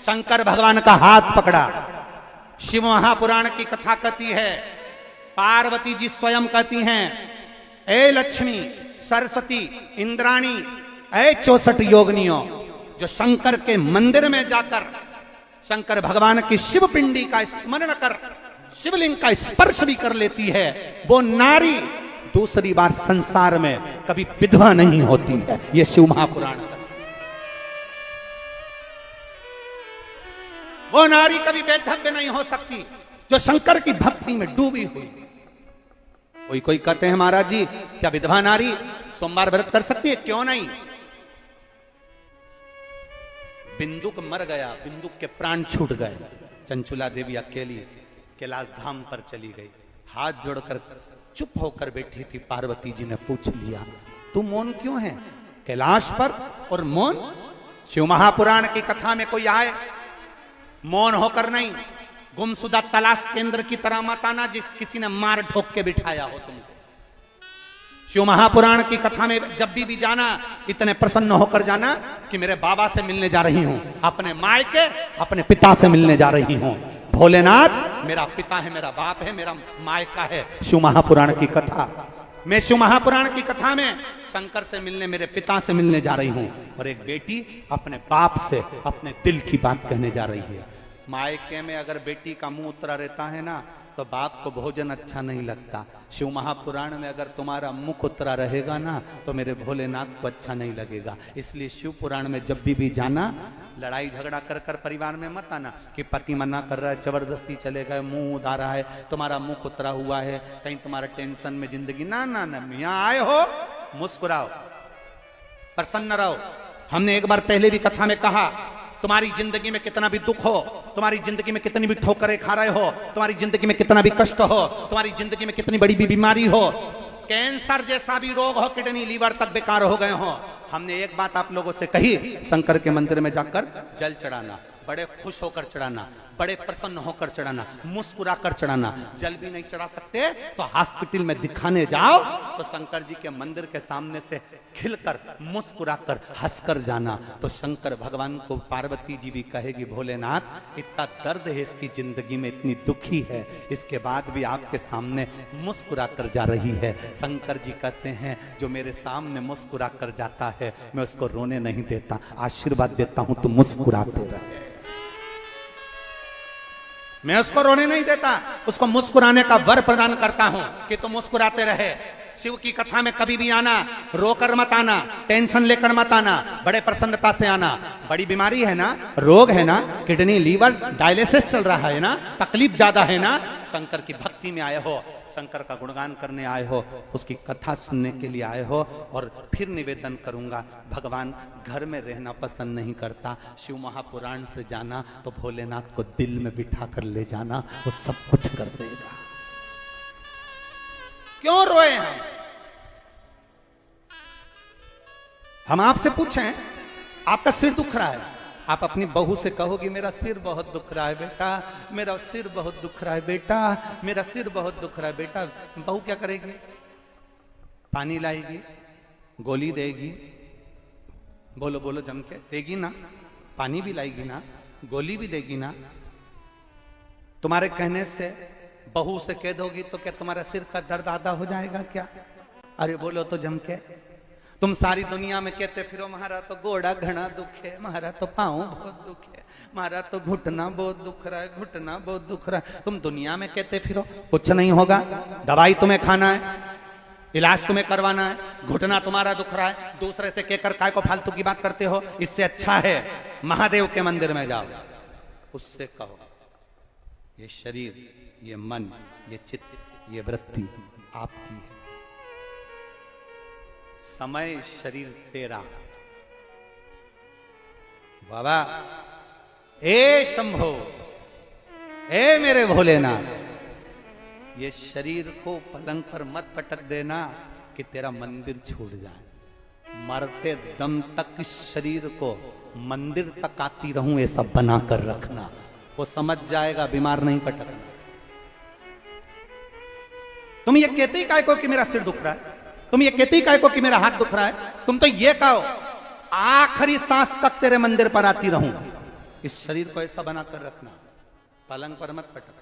शंकर भगवान का हाथ पकड़ा। शिव महापुराण की कथा कहती है, पार्वती जी स्वयं कहती हैं, ए लक्ष्मी, सरस्वती, इंद्राणी, ए 64 योगिनियों, जो शंकर के मंदिर में जाकर शंकर भगवान की शिव पिंडी का स्मरण कर शिवलिंग का स्पर्श भी कर लेती है, वो नारी दूसरी बार संसार में कभी विधवा नहीं होती है। ये शिव महापुराण, वो नारी कभी बेधव्य नहीं हो सकती जो शंकर की भक्ति में डूबी हुई। कोई कोई कहते हैं महाराज जी, क्या विधवा नारी सोमवार व्रत कर सकती है? क्यों नहीं। बिंदुक मर गया, बिंदुक के प्राण छूट गए, चंचुला देवी अकेली कैलाश धाम पर चली गई, हाथ जोड़कर चुप होकर बैठी थी। पार्वती जी ने पूछ लिया, तू मौन क्यों है? कैलाश पर और मौन? शिव महापुराण की कथा में कोई आए मौन होकर नहीं, गुमशुदा तलाश केंद्र की तरह मत आना जिस किसी ने मार ठोक के बिठाया हो तुमको। शिव महापुराण की कथा में जब भी जाना, इतने प्रसन्न होकर जाना कि मेरे बाबा से मिलने जा रही हूं, अपने मायके अपने पिता से मिलने जा रही हूं। भोलेनाथ मेरा पिता है, मेरा बाप है, मेरा मायका है। शिव महापुराण की कथा, मैं शिव महापुराण की कथा में शंकर से मिलने, मेरे पिता से मिलने जा रही हूं, और एक बेटी अपने बाप से अपने दिल की बात कहने जा रही है। मायके में अगर बेटी का मुंह उतरा रहता है ना, तो बाप को भोजन अच्छा नहीं लगता। शिव महापुराण में अगर तुम्हारा मुख उतरा रहेगा ना, तो मेरे भोलेनाथ को अच्छा नहीं लगेगा। इसलिए शिव पुराण में जब भी जाना, लड़ाई झगड़ा कर कर परिवार में मत आना कि पति मना कर रहा है, जबरदस्ती चले गए, मुंह उधारा है, तुम्हारा मुख उतरा हुआ है, कहीं तुम्हारा टेंशन में जिंदगी। ना ना ना, यहाँ आए हो मुस्कुराओ, प्रसन्न रहो। हमने एक बार पहले भी कथा में कहा, तुम्हारी जिंदगी में कितना भी दुख हो, तुम्हारी जिंदगी में कितनी भी ठोकरें खा रहे हो, तुम्हारी जिंदगी में कितना भी कष्ट हो, तुम्हारी जिंदगी में कितनी बड़ी भी बीमारी हो, कैंसर जैसा भी रोग हो, किडनी लीवर तक बेकार हो गए हो, हमने एक बात आप लोगों से कही, शंकर के मंदिर में जाकर जल चढ़ाना, बड़े खुश होकर चढ़ाना, बड़े प्रसन्न होकर चढ़ाना, मुस्कुराकर चढ़ाना। जल भी नहीं चढ़ा सकते तो हॉस्पिटल में दिखाने जाओ तो शंकर जी के मंदिर के सामने से खिलकर मुस्कुराकर हंसकर जाना। तो शंकर भगवान को पार्वती जी भी कहेगी, भोलेनाथ इतना दर्द है इसकी जिंदगी में, इतनी दुखी है, इसके बाद भी आपके सामने मुस्कुराकर जा रही है। शंकर जी कहते हैं, जो मेरे सामने मुस्कुराकर जाता है मैं उसको रोने नहीं देता, आशीर्वाद देता हूं तो मुस्कुराते रहे। मैं उसको रोने नहीं देता, उसको मुस्कुराने का वर प्रदान करता हूं कि तुम मुस्कुराते रहे। शिव की कथा में कभी भी आना, रोकर मत आना, टेंशन लेकर मत आना, बड़े प्रसन्नता से आना। बड़ी बीमारी है ना, रोग है ना, किडनी लीवर डायलिसिस चल रहा है ना, तकलीफ ज्यादा है ना, शंकर की भक्ति में आए हो, शंकर का गुणगान करने आए हो, उसकी कथा सुनने के लिए आए हो। और फिर निवेदन करूंगा, भगवान घर में रहना पसंद नहीं करता, शिव महापुराण से जाना तो भोलेनाथ को दिल में बिठा कर ले जाना, वो सब कुछ कर देगा। क्यों रोए हम आपसे पूछें, आपका सिर दुख रहा है, आप अपनी बहू से कहोगी मेरा सिर बहुत दुख रहा है बेटा, मेरा सिर बहुत दुख रहा है बेटा, मेरा सिर बहुत दुख रहा है बेटा। बहू क्या करेगी? पानी लाएगी, गोली देगी, बोलो बोलो जम के देगी ना, पानी भी लाएगी ना, गोली भी देगी ना। तुम्हारे कहने से बहू से कह दोगी तो क्या तुम्हारा सिर का दर्द आधा हो जाएगा क्या? अरे बोलो तो जम के। तुम सारी दुनिया में कहते फिरो महारा तो गोड़ा घना दुख है, महारा तो पाँव बहुत दुख है, महारा तो घुटना बहुत दुख रहा है, घुटना बहुत दुख रहा है। तुम दुनिया में कहते फिरो, कुछ नहीं होगा, दवाई तुम्हें खाना है, इलाज तुम्हें करवाना है, घुटना तुम्हारा दुख रहा है, दूसरे से कहकर काय को फालतू की बात करते हो। इससे अच्छा है महादेव के मंदिर में जाओ, उससे कहो ये शरीर, ये मन, ये चित्त, ये वृत्ति आपकी है, समय शरीर तेरा। बाबा ए शंभो, ए मेरे भोलेनाथ, ये शरीर को पलंग पर मत पटक देना कि तेरा मंदिर छूट जाए। मरते दम तक इस शरीर को मंदिर तक आती रहूं ऐसा बना कर रखना, वो समझ जाएगा, बीमार नहीं पटकना। तुम ये कहते ही काय को कि मेरा सिर दुख रहा है, तुम ये कहते ही काय को कि मेरा हाथ दुख रहा है, तुम तो ये कहो आखिरी सांस तक तेरे मंदिर पर आती रहूं। इस शरीर को ऐसा बनाकर रखना, पलंग पर मत पटक,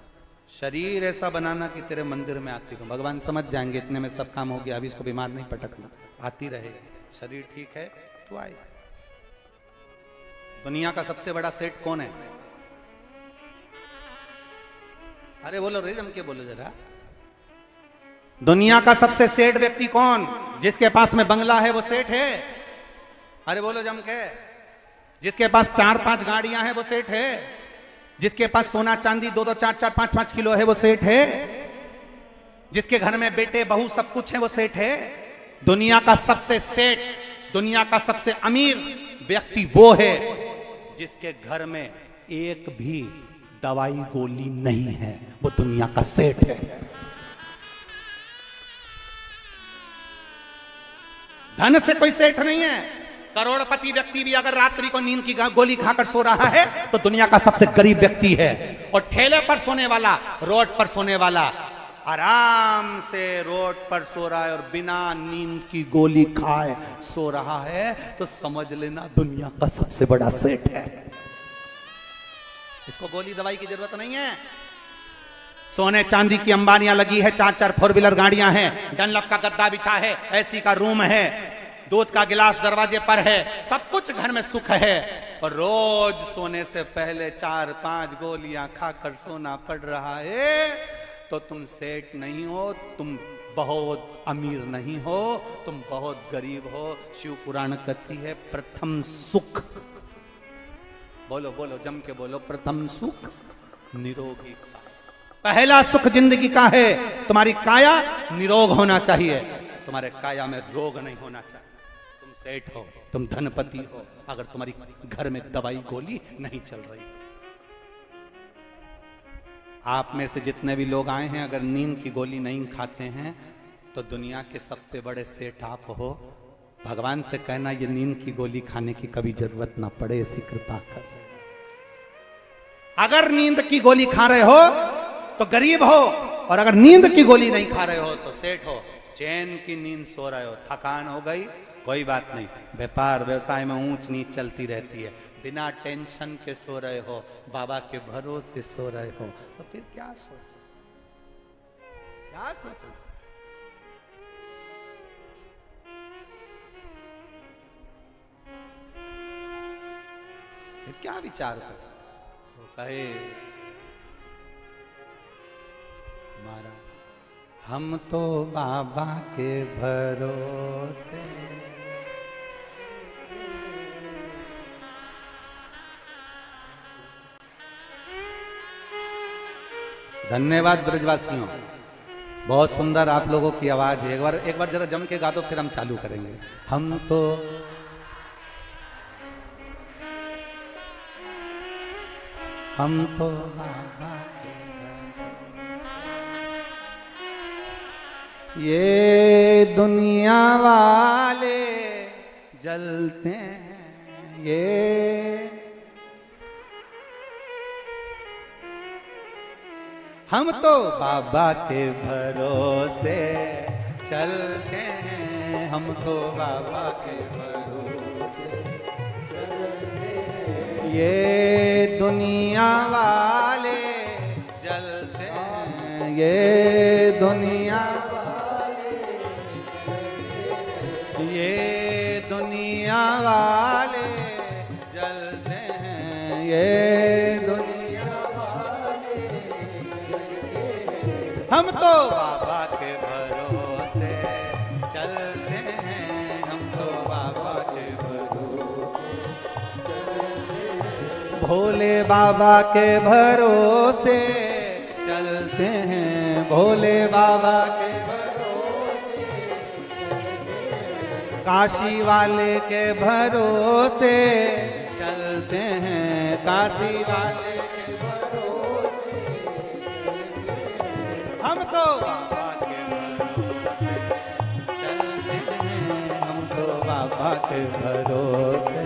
शरीर ऐसा बनाना कि तेरे मंदिर में आती रहूं। भगवान समझ जाएंगे इतने में सब काम हो गया, अभी इसको बीमार नहीं पटकना, आती रहेगी। शरीर ठीक है तो आई। दुनिया का सबसे बड़ा सेठ कौन है? अरे बोलो रे जम के बोलो जरा। दुनिया का सबसे सेठ व्यक्ति कौन? जिसके पास में बंगला है वो सेठ है। अरे बोलो जम के। जिसके पास 4-5 गाड़ियां हैं वो सेठ है। जिसके पास सोना चांदी 2-2, 4-4, 5-5 किलो है वो सेठ है। जिसके घर में बेटे बहू सब कुछ है वो सेठ है। दुनिया का सबसे सेठ, दुनिया का सबसे अमीर व्यक्ति वो है जिसके घर में एक भी दवाई गोली नहीं है, वो दुनिया का सेठ है। धन से कोई सेठ नहीं है। करोड़पति व्यक्ति भी अगर रात्रि को नींद की गोली खाकर सो रहा है तो दुनिया का सबसे गरीब व्यक्ति है। और ठेले पर सोने वाला, रोड पर सोने वाला, आराम से रोड पर सो रहा है और बिना नींद की गोली खाए सो रहा है, तो समझ लेना दुनिया का सबसे बड़ा सेठ है। इसको गोली दवाई की जरूरत नहीं है। सोने चांदी की अंबानियां लगी है, 4-4 4 व्हीलर गाड़ियां हैं, डनलप का गद्दा बिछा है, एसी का रूम है, दूध का गिलास दरवाजे पर है, सब कुछ घर में सुख है। और रोज सोने से पहले 4-5 गोलियां खाकर सोना पड़ रहा है, तो तुम सेठ नहीं हो, तुम बहुत अमीर नहीं हो, तुम बहुत गरीब हो। शिव पुराण कहती है प्रथम सुख, बोलो बोलो जम के बोलो, प्रथम सुख निरोगी। पहला सुख जिंदगी का है तुम्हारी काया निरोग होना चाहिए, तुम्हारे काया में रोग नहीं होना चाहिए। तुम सेठ हो, तुम धनपति हो, अगर तुम्हारी घर में दवाई गोली नहीं चल रही। आप में से जितने भी लोग आए हैं, अगर नींद की गोली नहीं खाते हैं तो दुनिया के सबसे बड़े सेठ आप हो। भगवान से कहना ये नींद की गोली खाने की कभी जरूरत ना पड़े, ऐसी कृपा कर दे। अगर नींद की गोली खा रहे हो तो गरीब हो, और अगर नींद की गोली नहीं खा रहे हो तो सेठ हो। चैन की नींद सो रहे हो, थकान हो गई, कोई बात नहीं, व्यापार व्यवसाय में ऊंच नीच चलती रहती है, बिना टेंशन के सो रहे हो, बाबा के भरोसे सो रहे हो, तो फिर क्या सोचो, क्या सोचो। फिर क्या विचार करो। वो कहे महाराज हम तो बाबा के भरोसे, धन्यवाद ब्रजवासियों, बहुत सुंदर आप लोगों की आवाज है। एक बार जरा जम के गा दो, फिर हम चालू करेंगे। हम तो बाबा के, ये दुनिया वाले जलते हैं, ये हम तो बाबा के भरोसे चलते हैं, हम तो बाबा के भरोसे चलते हैं, ये दुनिया वाले जलते हैं, ये दुनिया वाले, ये दुनिया वाले जलते हैं, ये दुनिया वाले, हम तो बाबा के भरोसे चलते हैं, हम तो बाबा के भरोसे चलते हैं, भोले बाबा के भरोसे चलते हैं, भोले बाबा के भरोसे चलते हैं, काशी वाले के भरोसे चलते हैं, काशी वाले के भरोसे चलते हैं, हम तो बाबा के भरोसे चलते हैं, हम तो बाबा के भरोसे।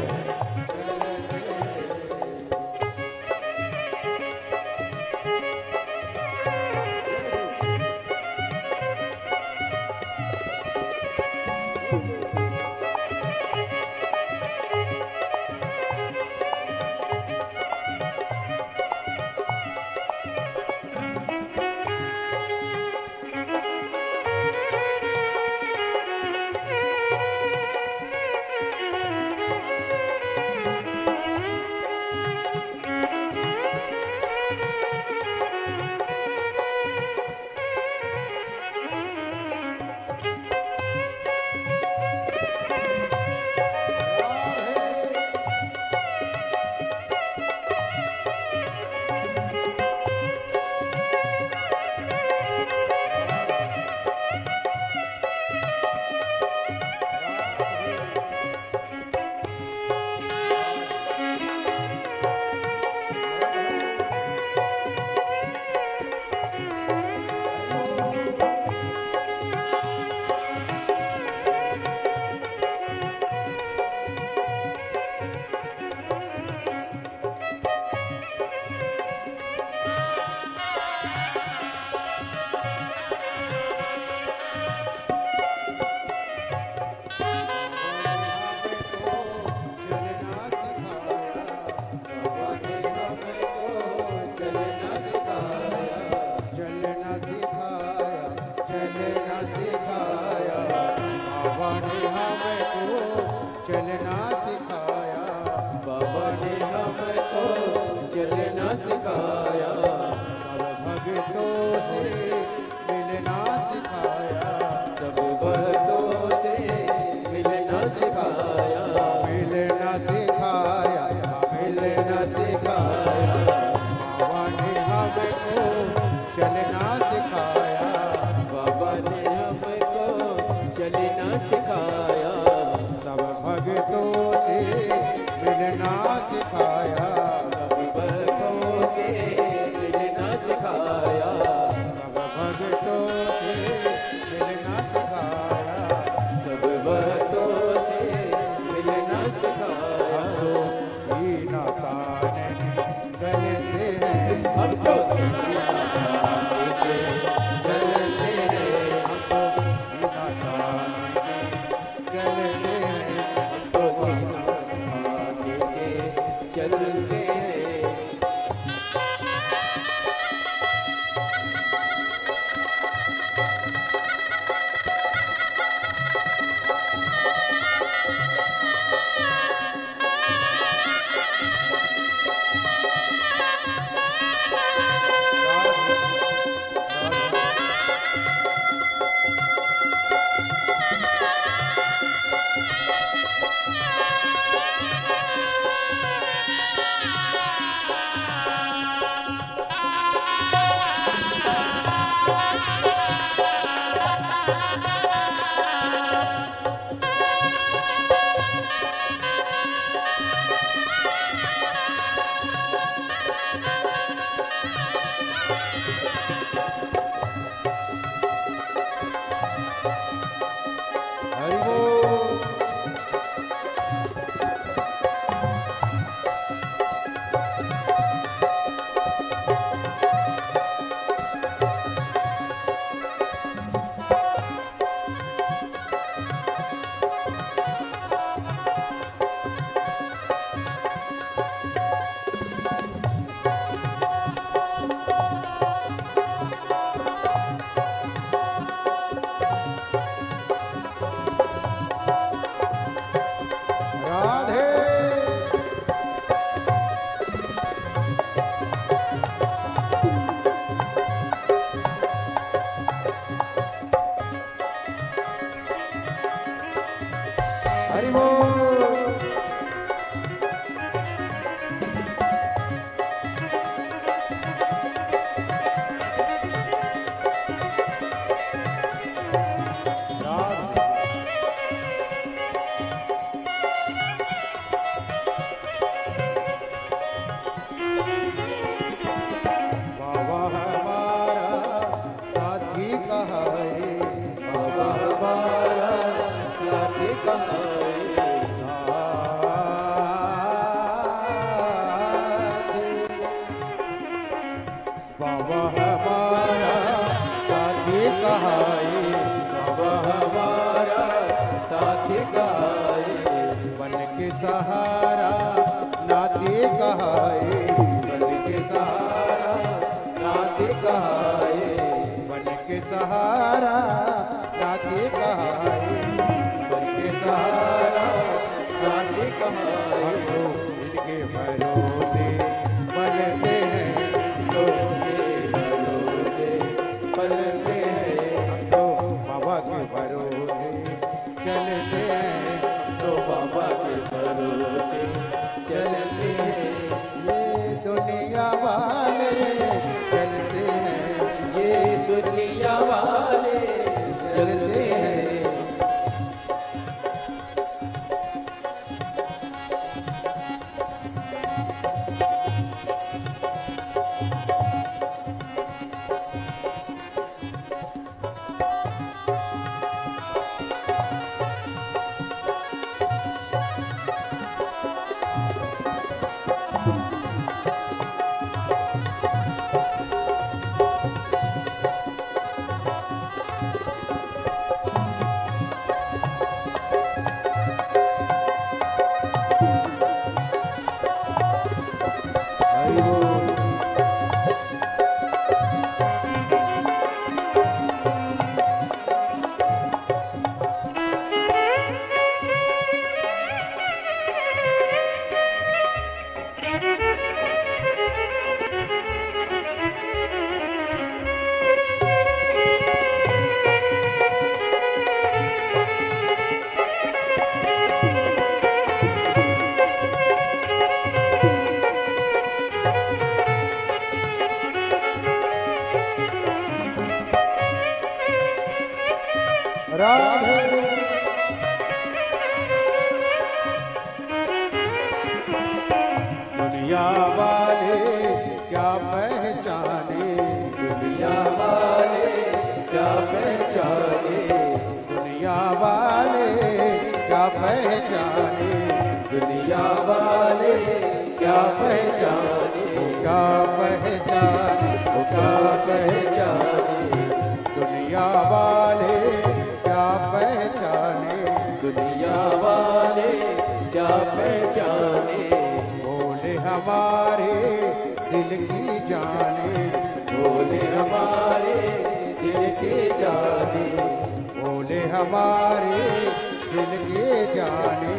के सहारा नाते कहाए, बन के सहारा नाते कहाए, बन के सहारा नाते कहाए, बन के सहारा नाते कहाए। इनके भरोसे पलते हैं, तो इनके भरोसे पलते हैं, हम तो बाबा के भरोसे चलते हैं, तो बाबा के भरोसे चलते हैं। ये दुनिया वाले चलते हैं, ये दुनिया वाले चलते हैं। राधे दुनिया वाले क्या पहचाने, दुनिया वाले क्या पहचाने, दुनिया वाले क्या पहचाने, दुनिया वाले क्या पहचाने, क्या पहचाने, क्या पहचाने, दुनिया वाले क्या पहचाने, दुनिया वाले क्या पहचाने। बोले हमारे दिल की जाने, बोले हमारे दिल की जाने, बोले हमारे दिल के जाने,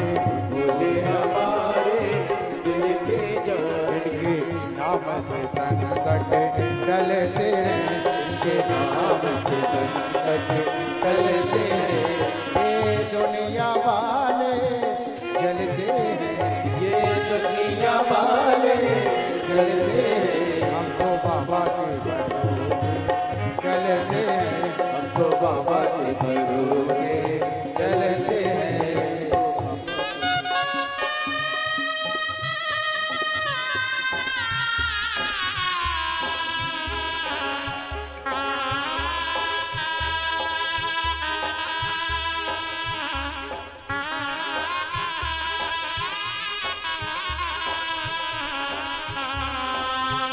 बोले हमारे दिल के जाने। इनके नाम से संकट टलते हैं, इनके नाम से संकट टलते हैं। ये दुनिया वाले जलते हैं, ये दुनिया वाले जलते हैं, हम तो बाबा के भरोसे चलते हैं, हम तो बाबा के भरोसे चलते हैं।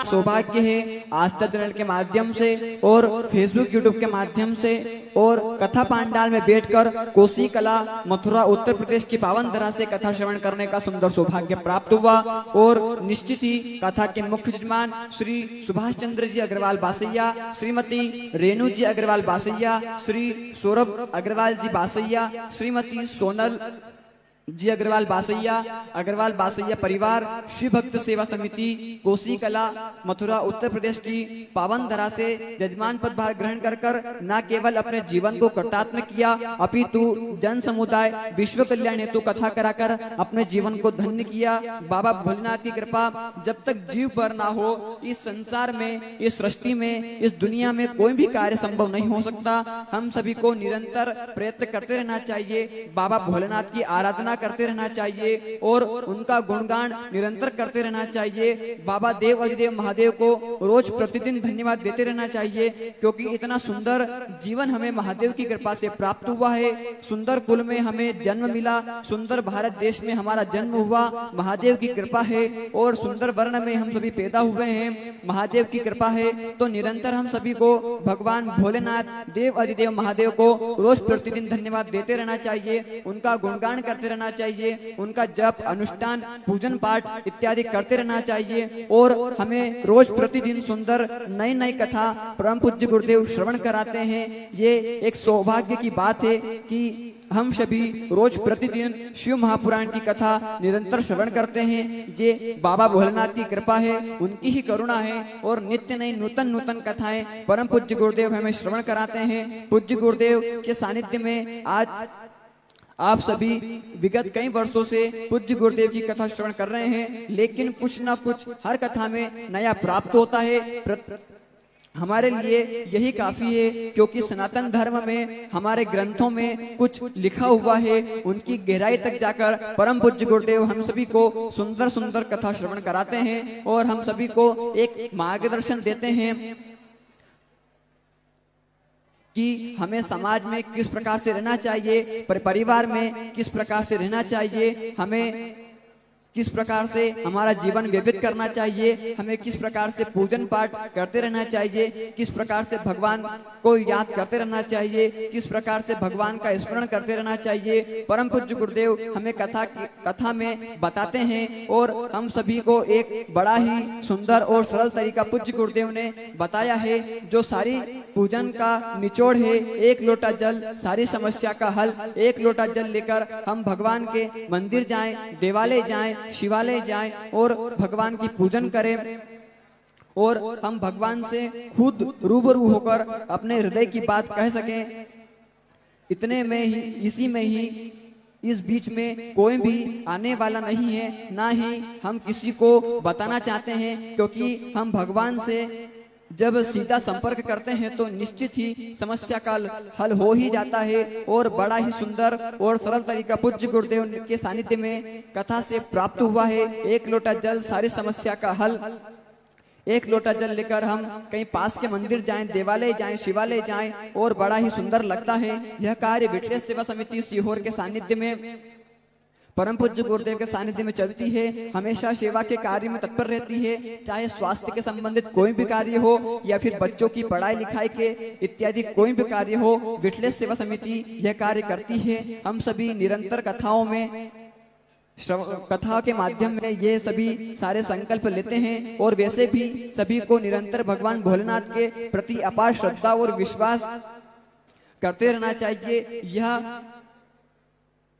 सौभाग्य है आस्था चैनल के माध्यम से और फेसबुक यूट्यूब के माध्यम से और कथा पांडाल में बैठकर कोसी कला मथुरा उत्तर प्रदेश की पावन धरा से कथा श्रवण करने का सुंदर सौभाग्य प्राप्त हुआ। और निश्चित ही कथा के मुख्य यजमान श्री सुभाष चंद्र जी अग्रवाल बासैया, श्रीमती रेणु जी अग्रवाल बासैया, श्री सौरभ अग्रवाल जी बासैया, श्रीमती सोनल जी अग्रवाल बासैया परिवार शिव भक्त सेवा समिति कोसी कला मथुरा उत्तर प्रदेश की पावन धरा से यजमान पदभार ग्रहण कर न केवल अपने जीवन को कृतार्थ किया अपितु जन समुदाय विश्व कल्याण हेतु कथा कराकर अपने जीवन को धन्य किया। बाबा भोलेनाथ की कृपा जब तक जीव पर ना हो इस संसार में, इस सृष्टि में, इस दुनिया में कोई भी कार्य संभव नहीं हो सकता। हम सभी को निरंतर प्रयत्न करते रहना चाहिए, बाबा भोलेनाथ की आराधना करते रहना चाहिए और उनका गुणगान निरंतर करते रहना चाहिए। बाबा देव अधिदेव महादेव को रोज प्रतिदिन धन्यवाद देते रहना चाहिए, क्योंकि इतना सुंदर जीवन हमें महादेव की कृपा से प्राप्त हुआ है। सुंदर कुल में हमें जन्म मिला, सुंदर भारत देश में हमारा जन्म हुआ, महादेव की कृपा है। और सुंदर वर्ण में हम सभी पैदा हुए हैं, महादेव की कृपा है। तो निरंतर हम सभी को भगवान भोलेनाथ देव अधिदेव महादेव को रोज प्रतिदिन धन्यवाद देते रहना चाहिए, उनका गुणगान करते रहना रहना चाहिए, उनका जप अनुष्ठान पूजन पाठ इत्यादि करते रहना चाहिए और हमें रोज प्रतिदिन सुंदर नई नई कथा परम पूज्य गुरुदेव श्रवण कराते हैं। ये एक सौभाग्य की बात है कि हम सभी रोज प्रतिदिन शिव महापुराण की कथा निरंतर श्रवण करते हैं। ये बाबा भोलेनाथ की कृपा है, उनकी ही करुणा है और नित्य नई नूतन नूतन कथाएं परम पूज्य गुरुदेव हमें श्रवण कराते हैं। पूज्य गुरुदेव के सानिध्य में आज आप सभी विगत कई वर्षों से पूज्य गुरुदेव की कथा श्रवण कर रहे हैं, लेकिन कुछ ना कुछ हर कथा में नया प्राप्त होता है। हमारे लिए यही काफी है, क्योंकि सनातन धर्म में हमारे ग्रंथों में कुछ लिखा हुआ है, उनकी गहराई तक जाकर परम पूज्य गुरुदेव हम सभी को सुंदर सुंदर कथा श्रवण कराते हैं और हम सभी को एक मार्गदर्शन देते हैं कि हमें समाज में किस प्रकार से रहना चाहिए, परिवार में किस प्रकार से रहना चाहिए, हमें किस प्रकार से हमारा जीवन व्यतीत करना चाहिए, हमें किस प्रकार से पूजन पाठ करते रहना चाहिए, किस प्रकार से भगवान को याद करते रहना चाहिए, किस प्रकार से भगवान का स्मरण करते रहना चाहिए। परम पूज्य गुरुदेव हमें कथा में बताते हैं और हम सभी को एक बड़ा ही सुंदर और सरल तरीका पूज्य गुरुदेव ने बताया है, जो सारी पूजन का निचोड़ है। एक लोटा जल सारी समस्या का हल। एक लोटा जल लेकर हम भगवान के मंदिर जाएं, देवालय जाएं, शिवालय जाएं और भगवान की पूजन करें और हम भगवान से खुद रूबरू होकर अपने हृदय की बात कह सकें। इतने में ही, इसी में ही, इस बीच में कोई भी आने वाला नहीं है, ना ही हम किसी को बताना चाहते हैं, क्योंकि हम भगवान से जब सीधा संपर्क करते हैं तो निश्चित ही समस्या का हल हो ही जाता है और बड़ा ही सुंदर और सरल तरीका पूज्य गुरुदेव के सानिध्य में कथा से प्राप्त हुआ है। एक लोटा जल सारी समस्या का हल। एक लोटा जल लेकर हम कहीं पास के मंदिर जाएं, देवालय जाएं, शिवालय जाएं और बड़ा ही सुंदर लगता है। यह कार्य विठलेश सेवा समिति सीहोर के सानिध्य में, परम पूज्य गुरुदेव के सानिध्य में चलती है। हमेशा सेवा के कार्य में तत्पर रहती है, चाहे स्वास्थ्य के संबंधित कोई भी कार्य हो या फिर बच्चों की पढ़ाई लिखाई के इत्यादि कोई भी कार्य हो, विठलेश सेवा समिति यह कार्य करती है। हम सभी निरंतर कथाओं में, कथा के माध्यम में ये सभी सारे संकल्प लेते हैं और वैसे भी सभी को निरंतर भगवान भोलेनाथ के प्रति अपार श्रद्धा और विश्वास करते रहना चाहिए। यह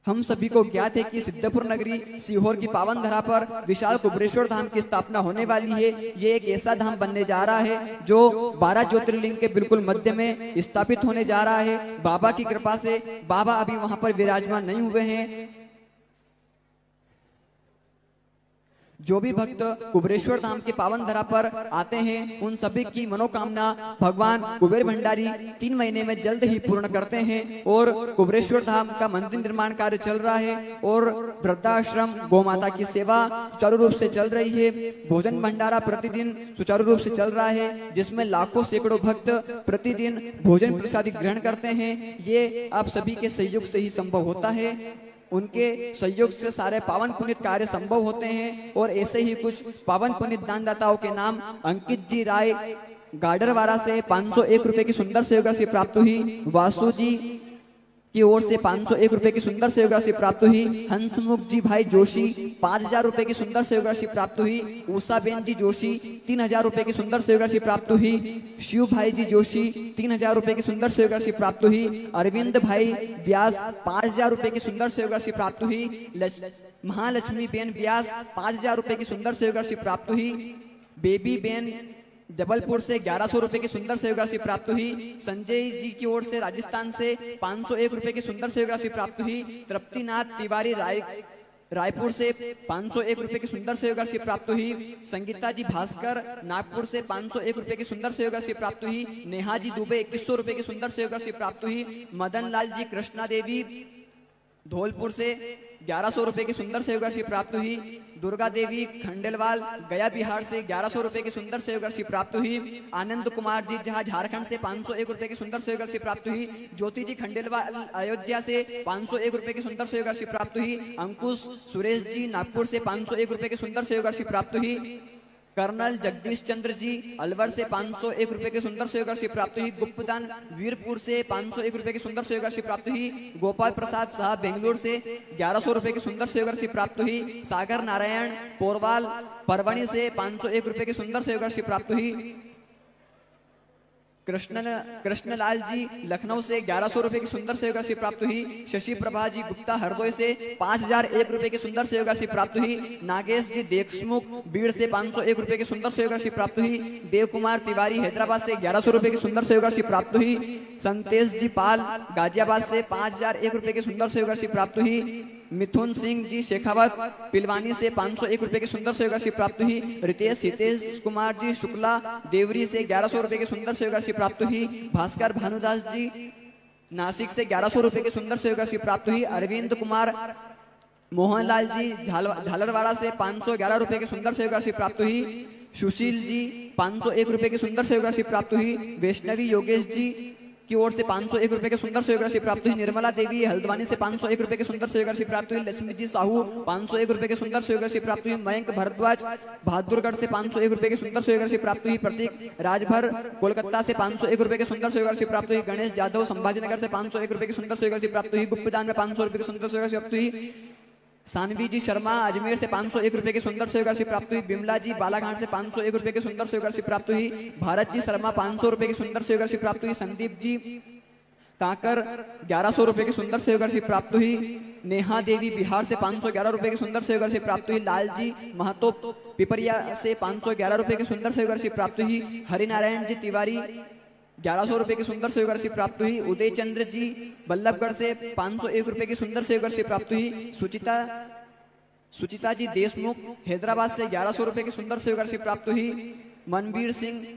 हम सभी को ज्ञात है कि सिद्धपुर नगरी सीहोर की पावन धरा पर विशाल कुबरेश्वर धाम की स्थापना होने वाली है। ये एक ऐसा धाम बनने जा रहा है जो 12 ज्योतिर्लिंग के बिल्कुल मध्य में स्थापित होने जा रहा है। बाबा की कृपा से बाबा अभी वहां पर विराजमान नहीं हुए हैं। जो भी भक्त कुबरेश्वर धाम के पावन धरा पर आते हैं, उन सभी की मनोकामना भगवान कुबेर भंडारी 3 महीने में जल्द ही पूर्ण करते हैं। और कुबरेश्वर धाम का मंदिर निर्माण कार्य चल रहा है और वृद्धाश्रम, गौ माता की सेवा सुचारू रूप से चल रही है। भोजन भंडारा प्रतिदिन सुचारू रूप से चल रहा है, जिसमें लाखों सैकड़ों भक्त प्रतिदिन भोजन प्रसादी ग्रहण करते हैं। ये आप सभी के सहयोग से ही संभव होता है। उनके सहयोग से सारे पावन पुनीत कार्य संभव होते हैं। और ऐसे ही कुछ पावन पुनीत दानदाताओं के नाम अंकित जी राय गाडरवारा से 501 रुपए की सुंदर सेवा राशि प्राप्त हुई। वासु जी की ओर से 501 रुपए की सुंदर सेवा राशि प्राप्त हुई। हंसमुख जी भाई जोशी 5000 रुपए की सुंदर सेवा राशि प्राप्त हुई। उषा बेन जी जोशी 3000 रुपए की सुंदर सेवा राशि प्राप्त हुई। शिव भाई जी जोशी 3000 रुपए की सुंदर सेवा राशि प्राप्त हुई। अरविंद भाई व्यास 5000 रुपए की सुंदर सेवा राशि प्राप्त हुई। महालक्ष्मी बेन व्यास 5000 रुपए की सुंदर सेवा राशि प्राप्त हुई। बेबी बेन जबलपुर से 1100 रुपए की सुंदर सेवा राशि प्राप्त हुई। संजय जी की ओर से राजस्थान से 501 रुपए की सुंदर सेवा राशि प्राप्त हुई। तृप्तिनाथ तिवारी रायपुर से 501 रुपए की सुंदर सेवा राशि प्राप्त हुई। संगीता जी भास्कर नागपुर से 501 रुपए की सुंदर सेवा राशि प्राप्त हुई। नेहा जी दुबे 2100 रुपए की सुंदर सेवा राशि प्राप्त हुई। मदन लाल जी कृष्णा देवी धौलपुर से 1100 रुपए की सुंदर सेवा राशि प्राप्त हुई। दुर्गा देवी खंडेलवाल गया बिहार से 1100 रुपए की सुंदर सेवा राशि प्राप्त हुई। आनंद कुमार जी जहां झारखंड से 501 रुपए की सुंदर सेवा राशि प्राप्त हुई। ज्योति जी खंडेलवाल अयोध्या से 501 रुपए की सुंदर सेवा राशि प्राप्त हुई। अंकुश सुरेश जी नागपुर से 501 रुपए की सुंदर सेवा राशि प्राप्त हुई। कर्नल जगदीश चंद्र जी अलवर से 501 रुपए की सुंदर सेवा राशि प्राप्त हुई। गुप्तदान वीरपुर से 501 रुपए की सुंदर सेवा राशि प्राप्त हुई। गोपाल प्रसाद साहब बेंगलुरु से 1100 रुपए की सुंदर सेवा राशि प्राप्त हुई। सागर नारायण पोरवाल परवणी से 501 रुपए की सुंदर सेवा राशि प्राप्त हुई। कृष्णलाल जी लखनऊ से 1100 रुपए की सुंदर सेवा राशि प्राप्त हुई। शशि प्रभा जी गुप्ता हरदोई से 5001 रुपए की सुंदर सेवा राशि प्राप्त हुई। नागेश जी देशमुख बीड़ से 501 रुपए की सुंदर सेवा राशि प्राप्त हुई। देव कुमार तिवारी हैदराबाद से 1100 रुपए की सुंदर सेवा राशि प्राप्त हुई। संतेश जी पाल गाजियाबाद से 5001 रुपए की सुंदर सेवा राशि प्राप्त हुई। मिथुन सिंह जी शेखावत पिलवानी से 501 रुपए की सुंदर सेवा राशि प्राप्त हुई। रितेश हितेश कुमार जी शुक्ला देवरी से 1100 रुपए की सुंदर सेवा राशि प्राप्त हुई। भास्कर भानुदास जी नासिक से 1100 रुपए की सुंदर सेवा राशि प्राप्त हुई। अरविंद कुमार मोहनलाल जी झालरवाड़ा से 511 रुपए की सुंदर सेवा राशि प्राप्त हुई। सुशील जी 501 रुपए की सुंदर सेवा राशि प्राप्त हुई। वैष्णवी योगेश जी की ओर से 501 रुपए की सुंदर सेवा राशि प्राप्त हुई। निर्मला देवी हल्द्वानी से 501 रुपए की सुंदर सेवा राशि प्राप्त हुई। लक्ष्मी जी साहू 501 रुपए की सुंदर सेवा राशि प्राप्त हुई। मयंक भारद्वाज बहादुरगढ़ से 501 रुपए की सुंदर सेवा राशि प्राप्त हुई। प्रतीक राजभर कोलकाता से 501 रुपए की सुंदर सेवा राशि प्राप्त हुई। गणेश जाधव संभाजीनगर से 501 रुपए की सुंदर सेवा राशि प्राप्त हुई। गुप्तदान में 500 रुपए की सुंदर सेवा राशि प्राप्त हुई। सानवी जी शर्मा अजमेर से 501 रुपए की सुंदर सेवा राशि प्राप्त हुई। बिमला जी बालाघाट से 501 रुपए की सुंदर सेवा राशि प्राप्त हुई। भारत जी शर्मा 500 रुपए की सुंदर सेवा राशि प्राप्त हुई। संदीप जी काकर 1100 रुपए की सुंदर सेवा राशि प्राप्त हुई। नेहा देवी बिहार से 511 रुपए की सुंदर सेवा राशि प्राप्त हुई। लाल जी महतो पिपरिया से 511 रुपए की सुंदर सेवा राशि प्राप्त हुई। हरिनारायण जी तिवारी 1100 रुपए की सुंदर सेवा राशि प्राप्त हुई। उदय चंद्र जी बल्लभगढ़ से 501 रुपए की सुंदर सेवा राशि प्राप्त हुई। सुचिता जी देशमुख हैदराबाद से 1100 रुपए की सुंदर सेवा राशि प्राप्त हुई। मनवीर सिंह